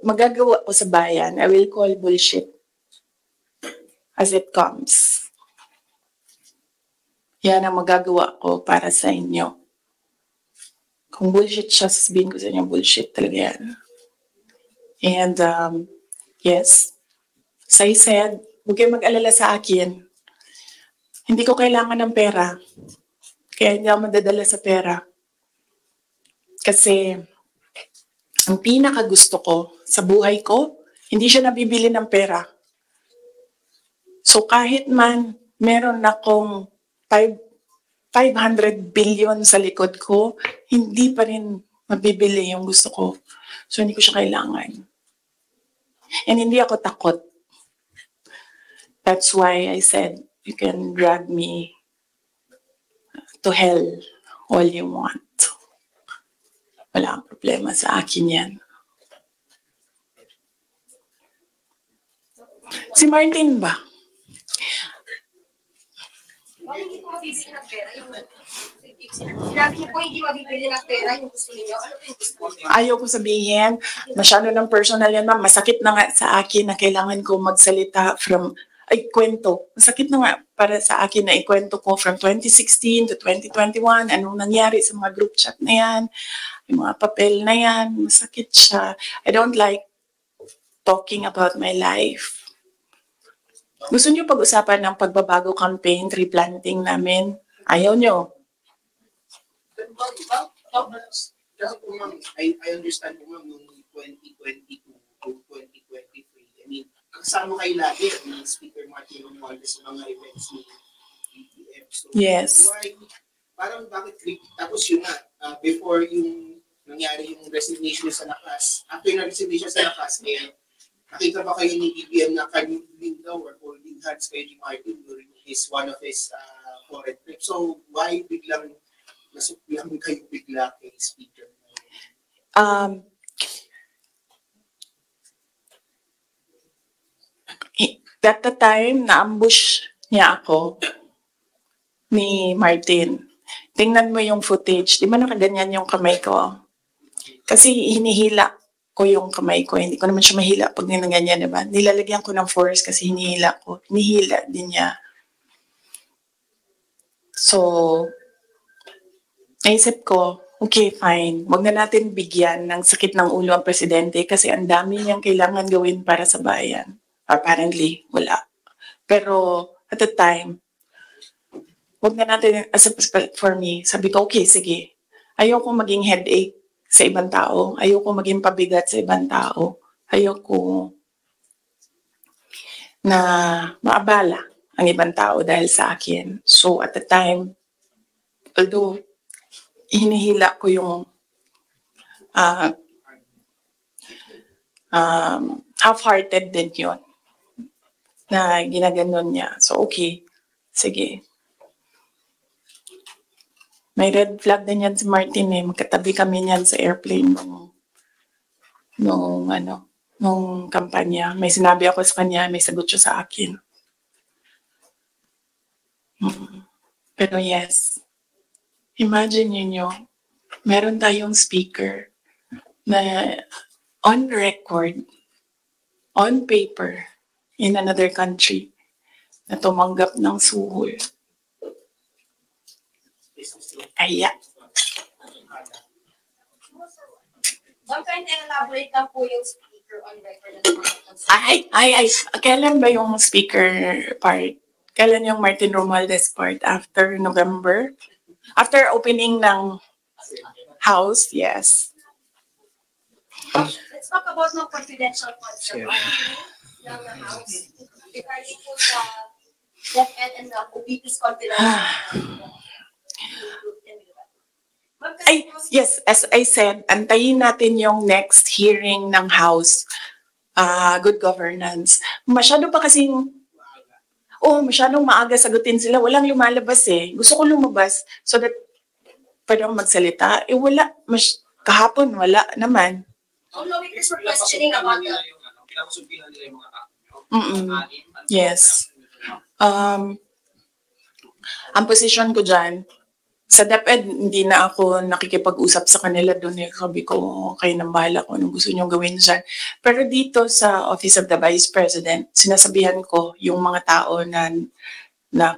magagawa ko sa bayan, I will call bullshit as it comes. Yan ang magagawa ko para sa inyo. Kung bullshit siya, sasabihin ko sa inyo, bullshit talaga yan. And yes, as I said, huwag kayo mag-alala sa akin. Hindi ko kailangan ng pera. Kaya hindi ako madadala sa pera. Kasi ang pinakagusto ko sa buhay ko, hindi siya nabibili ng pera. So kahit man meron akong 500 billion sa likod ko, hindi pa rin mabibili yung gusto ko. So hindi ko siya kailangan. And hindi ako takot. That's why I said, you can drag me to hell all you want. Wala ang problema sa akin yan. Si Martin ba? Hindi po mabibili ng pera yung sinabi po hindi mabibili ng pera yung gusto ninyo. Ano po yung gusto niyo? Ayaw ko sabihin, masyado ng personal yan, ma'am. Masakit na nga sa akin na kailangan ko magsalita kwento. Masakit na nga para sa akin na ikwento ko from 2016 to 2021, anong nangyari sa mga group chat na yan, yung mga papel na yan, masakit siya. I don't like talking about my life. Gusto niyo pag-usapan ng pagbabago campaign, tree planting namin? Ayaw niyo? I understand po ma'am, noong 2022 to 2023, I mean, kasama kayo lagi ni Speaker Martin Romualdez sa mga events ni BBM. So, yes. Why, parang bakit, tapos yun nga, before yung nangyari yung resignation sa lakas, after yung resignation sa lakas, nakita ba kayo ni BBM na kanunin daw or holding hands kayo ni Martin during one of his foreign trips? So, why biglang nasuklihan kayo bigla kay Speaker? At the time, na-ambush niya ako ni Martin. Tingnan mo yung footage. Di ba nakaganyan yung kamay ko? Kasi hinihila ko yung kamay ko. Hindi ko naman siya mahila pag ninaganyan, di ba? Nilalagyan ko ng force kasi hinihila ko. Hinihila din niya. So, naisip ko, okay, fine. Huwag na natin bigyan ng sakit ng ulo ang presidente kasi ang dami niyang kailangan gawin para sa bayan. Apparently, wala. Pero at the time, wag na natin, for me, sabi ko, okay, sige. Ayoko maging headache sa ibang tao. Ayoko maging pabigat sa ibang tao. Ayoko na maabala ang ibang tao dahil sa akin. So at the time, although hinihila ko yung half-hearted din yun na ginaganon niya. So okay, sige. May red flag din yan si Martin eh. Magkatabi kami niyan sa airplane nung kampanya. May sinabi ako sa kanya, may sagot siya sa akin. Pero yes, imagine niyo, meron tayong speaker na on record, on paper, in another country, na tumanggap ng suhol. Aya. Ma'am, can you elaborate lang po yung speaker on record? Kailan ba yung speaker part? Kailan yung Martin Romualdez part? After November? After opening ng house, yes. Let's talk about no confidential funds ng house. Regarding po sa DepEd and the OVP's confidential. Yes, as I said, antayin natin yung next hearing ng House, Good Governance. Masyado pa kasing, masyadong maaga sagutin sila. Walang lumalabas eh. Gusto ko lumabas so that pwede akong magsalita. Wala. Kahapon, wala naman. Lawmakers were questioning about the... Yes. Ang position ko dyan, sa DepEd, hindi na ako nakikipag-usap sa kanila doon. Sabi ko, kayo nang bahala ko anong gusto nyo gawin dyan. Pero dito sa Office of the Vice President, sinasabihan ko yung mga tao na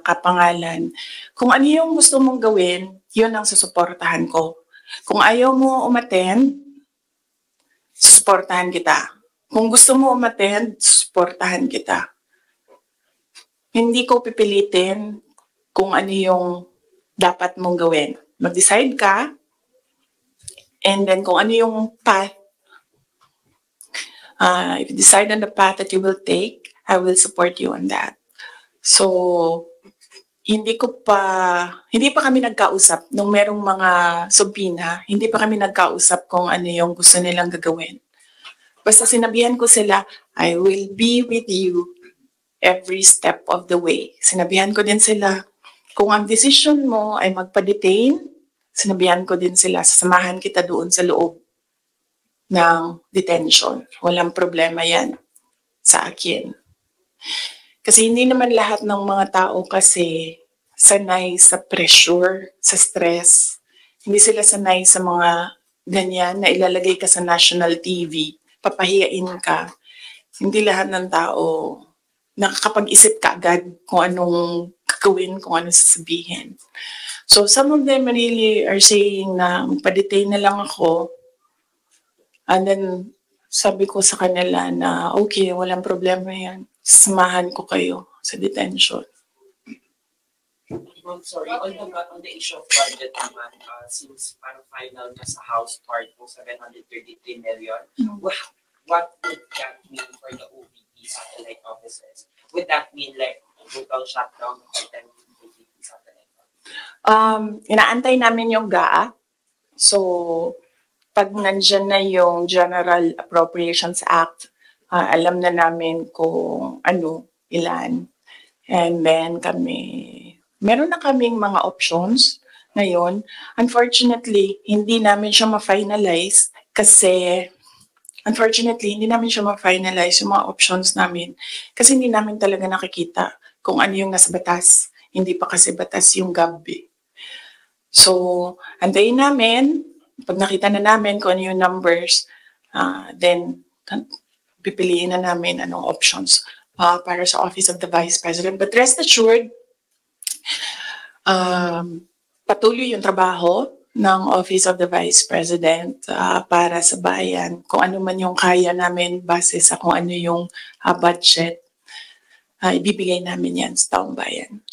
kapangalan, kung ano yung gusto mong gawin, yun ang susuportahan ko. Kung ayaw mo umattend, susuportahan kita. Kung gusto mo umattend, susuportahan kita. Hindi ko pipilitin kung ano yung dapat mong gawin. Mag-decide ka, and then kung ano yung path, if you decide on the path that you will take, I will support you on that. So, hindi pa kami nagkausap nung merong mga subpoena, hindi pa kami nagkausap kung ano yung gusto nilang gagawin. Basta sinabihan ko sila, I will be with you every step of the way. Sinabihan ko din sila, kung ang decision mo ay magpa-detain, sinabihan ko din sila, sasamahan kita doon sa loob ng detention. Walang problema yan sa akin. Kasi hindi naman lahat ng mga tao kasi sanay sa pressure, sa stress. Hindi sila sanay sa mga ganyan na ilalagay ka sa national TV, papahiyain ka. Hindi lahat ng tao nakakapag-isip ka agad kung anong gagawin, kung anong sasabihin. So some of them really are saying na magpa-detain na lang ako. And then sabi ko sa kanila na okay, walang problema yan. Samahan ko kayo sa detention. I'm sorry, on the issue of budget naman, since parang final na sa House part po 733 million, what would that mean for the OVP satellite offices? Would that mean like total shutdown of the OVP satellite offices? Inaantay namin yung GAA. So, pag nandyan na yung General Appropriations Act, alam na namin kung ano, ilan. And then meron na kaming mga options ngayon. Unfortunately, hindi namin siya ma-finalize kasi yung mga options namin kasi hindi namin talaga nakikita kung ano yung nasa batas. Hindi pa kasi batas yung GAB. So, antayin namin. Pag nakita na namin kung ano yung numbers, then pipiliin na namin anong options para sa Office of the Vice President. But rest assured, patuloy yung trabaho ng Office of the Vice President para sa bayan. Kung ano man yung kaya namin base sa kung ano yung budget, ibibigay namin yan sa taong bayan.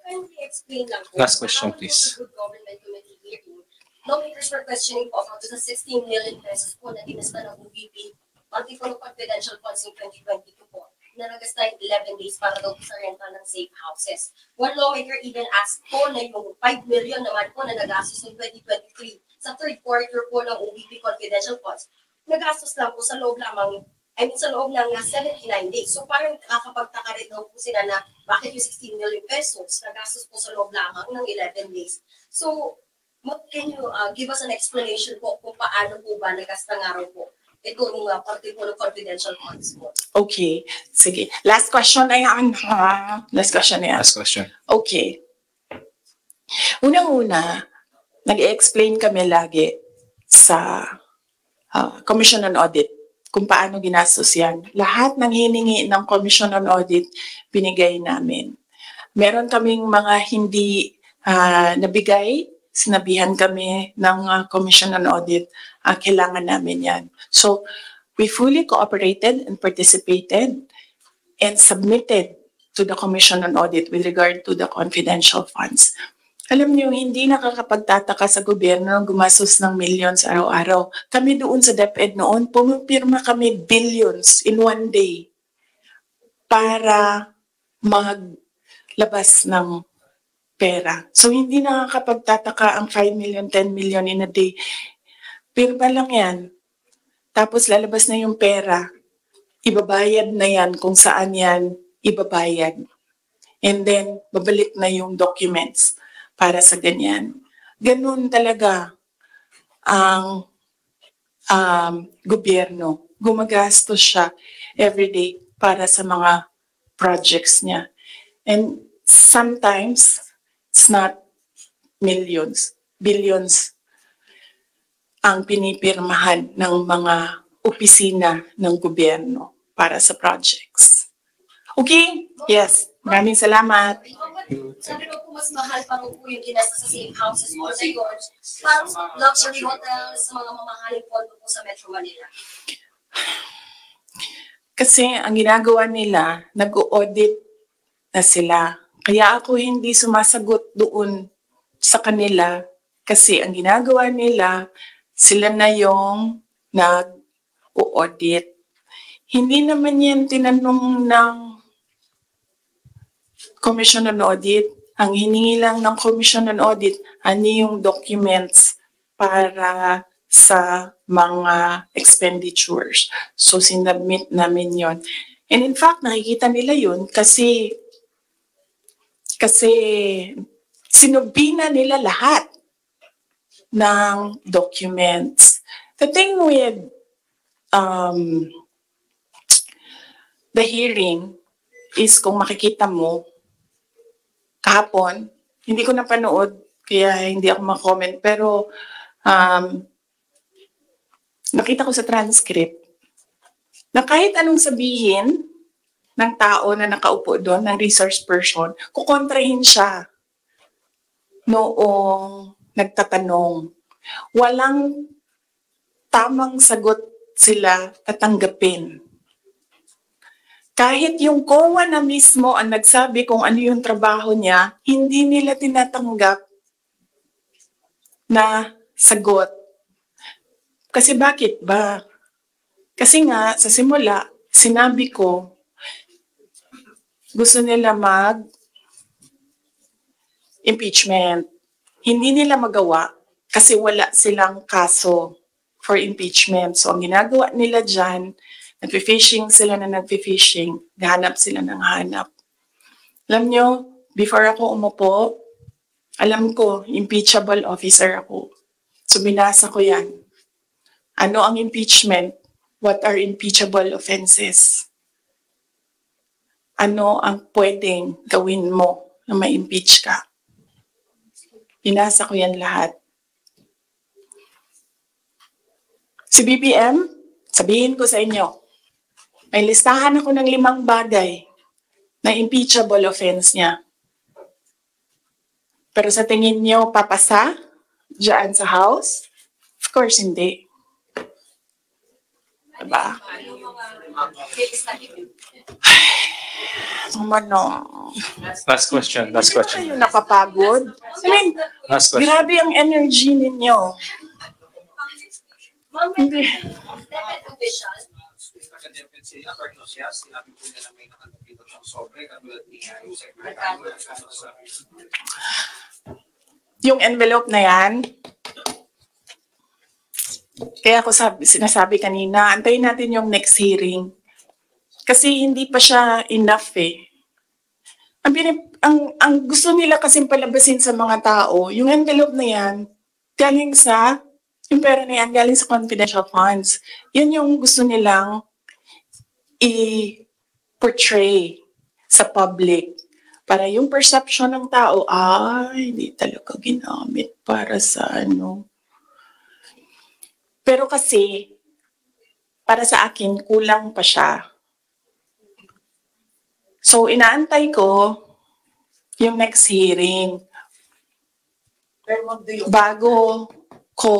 Can you explain lang po? Last question, please. Good Government Committee hearing. Lawmakers were questioning po about the 16 million pesos po na dinasta ng OVP, pati po ng confidential funds in 2022 po, na nagasta 11 days para daw sa renta ng safe houses. One lawmaker even asked po na yung 5 million naman po na nagastos ng 2023 sa third quarter po ng OVP confidential funds, nagastos lang po sa loob lamang, sa loob ng 79 days. So parang nakakapagtaka rin daw po sila na bakit yung 16 million pesos nagastos po sa loob lamang ng 11 days. So, can you give us an explanation po kung paano po ba nagasta nga raw po itong parte po ng confidential funds po? Okay, sige. Last question na yan, ha? Last question na yan. Last question. Okay. Unang-una, nag-explain kami lagi sa Commission on Audit kung paano ginastos yan. Lahat ng hiningi ng Commission on Audit, binigay namin. Meron kaming mga hindi nabigay, sinabihan kami ng Commission on Audit, kailangan namin yan. So, we fully cooperated and participated and submitted to the Commission on Audit with regard to the confidential funds. Alam niyo, hindi nakakapagtataka sa gobyerno ng gumastos ng millions araw-araw. Kami doon sa DepEd noon, pumipirma kami billions in one day para maglabas ng pera. So, hindi nakakapagtataka ang 5 million, 10 million in a day. Pirma lang yan. Tapos lalabas na yung pera. Ibabayad na yan kung saan yan ibabayad. And then, babalik na yung documents para sa ganyan. Ganun talaga ang gobyerno. Gumagastos siya everyday para sa mga projects niya. And sometimes, it's not millions, billions ang pinipirmahan ng mga opisina ng gobyerno para sa projects. Okay? Yes. Maraming salamat. Sabi ko po, mas mahal pa po yung ginasta sa safe houses mo na yun. Parang luxury hotels, sa mga mamahaling pondo po sa Metro Manila. Kasi ang ginagawa nila, nag-audit na sila. Kaya ako hindi sumasagot doon sa kanila kasi ang ginagawa nila, sila na yung nag-audit. Hindi naman yan tinanong ng Commission on Audit. Ang hiningi lang ng Commission on Audit, ano yung documents para sa mga expenditures. So, sinubmit namin yon. And in fact, nakikita nila yun kasi sinubina nila lahat ng documents. The thing with the hearing is kung makikita mo, kahapon, hindi ko napanood, kaya hindi ako mag-comment, pero nakita ko sa transcript na kahit anong sabihin ng tao na nakaupo doon, ng resource person, kukontrahin siya noong nagtatanong. Walang tamang sagot sila tatanggapin. Kahit yung COA na mismo ang nagsabi kung ano yung trabaho niya, hindi nila tinatanggap na sagot. Kasi bakit ba? Kasi nga, sa simula, sinabi ko, gusto nila mag-impeachment. Hindi nila magawa kasi wala silang kaso for impeachment. So, ang ginagawa nila dyan, nagpi-fishing sila na nagpi-fishing, hanap sila ng hanap. Alam nyo, before ako umupo, alam ko, impeachable officer ako. So, binasa ko yan. Ano ang impeachment? What are impeachable offenses? Ano ang pwedeng gawin mo na ma-impeach ka? Binasa ko yan lahat. Si BBM, sabihin ko sa inyo, may listahan ako ng 5 bagay na impeachable offense niya. Pero sa tingin niyo, papasa? dyan sa house? Of course, hindi. Diba? Last question. Last question. Kayo nakapagod? I mean, Last question. grabe ang energy ninyo. Hindi. Yung envelope na yan, kaya ako sinasabi kanina, antayin natin yung next hearing. Kasi hindi pa siya enough eh. Ang gusto nila kasing palabasin sa mga tao, yung envelope na yan, galing sa, yung pera na yan, galing sa confidential funds. Yan yung gusto nilang i-portray sa public. Para yung perception ng tao, ay, hindi talaga ginamit para sa ano. Pero kasi, para sa akin, kulang pa siya. So, inaantay ko yung next hearing. Bago ko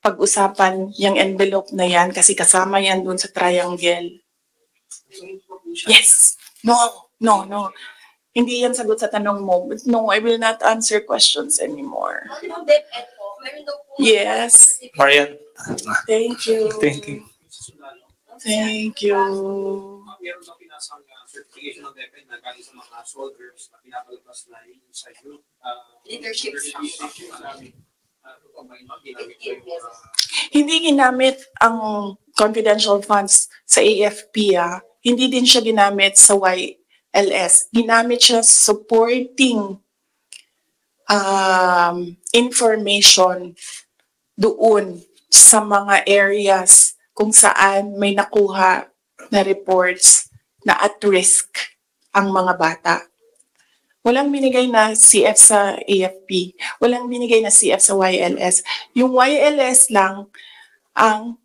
pag-usapan yung envelope na yan kasi kasama yan dun sa triangle. Yes. No. Hindi yan sagot sa tanong mo. But no, I will not answer questions anymore. Yes. Marian. Thank you. Thank you. Thank you. Meron ba pinasang certification ng DepEd na galing sa mga soldiers na pinapalabas na sa youth? Leadership. Hindi ginamit ang confidential funds sa AFP. Hindi din siya ginamit sa YLS. Ginamit siya supporting information doon sa mga areas kung saan may nakuha na reports na at risk ang mga bata. Walang binigay na CF sa AFP. Walang binigay na CF sa YLS. Yung YLS lang ang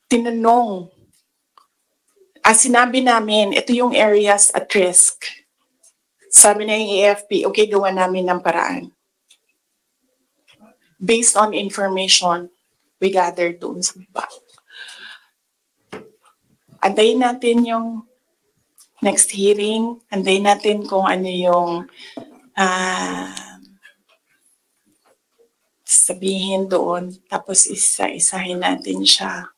tinanong. Sinabi namin, ito yung areas at risk. Sabi na yung AFP, okay, gawa namin ng paraan. Based on information we gathered doon sa baba. Antayin natin yung next hearing. Antayin natin kung ano yung sabihin doon. Tapos isa-isahin natin siya.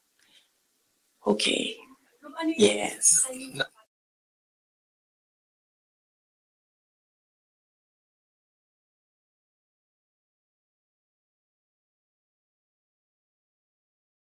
Okay. Yes.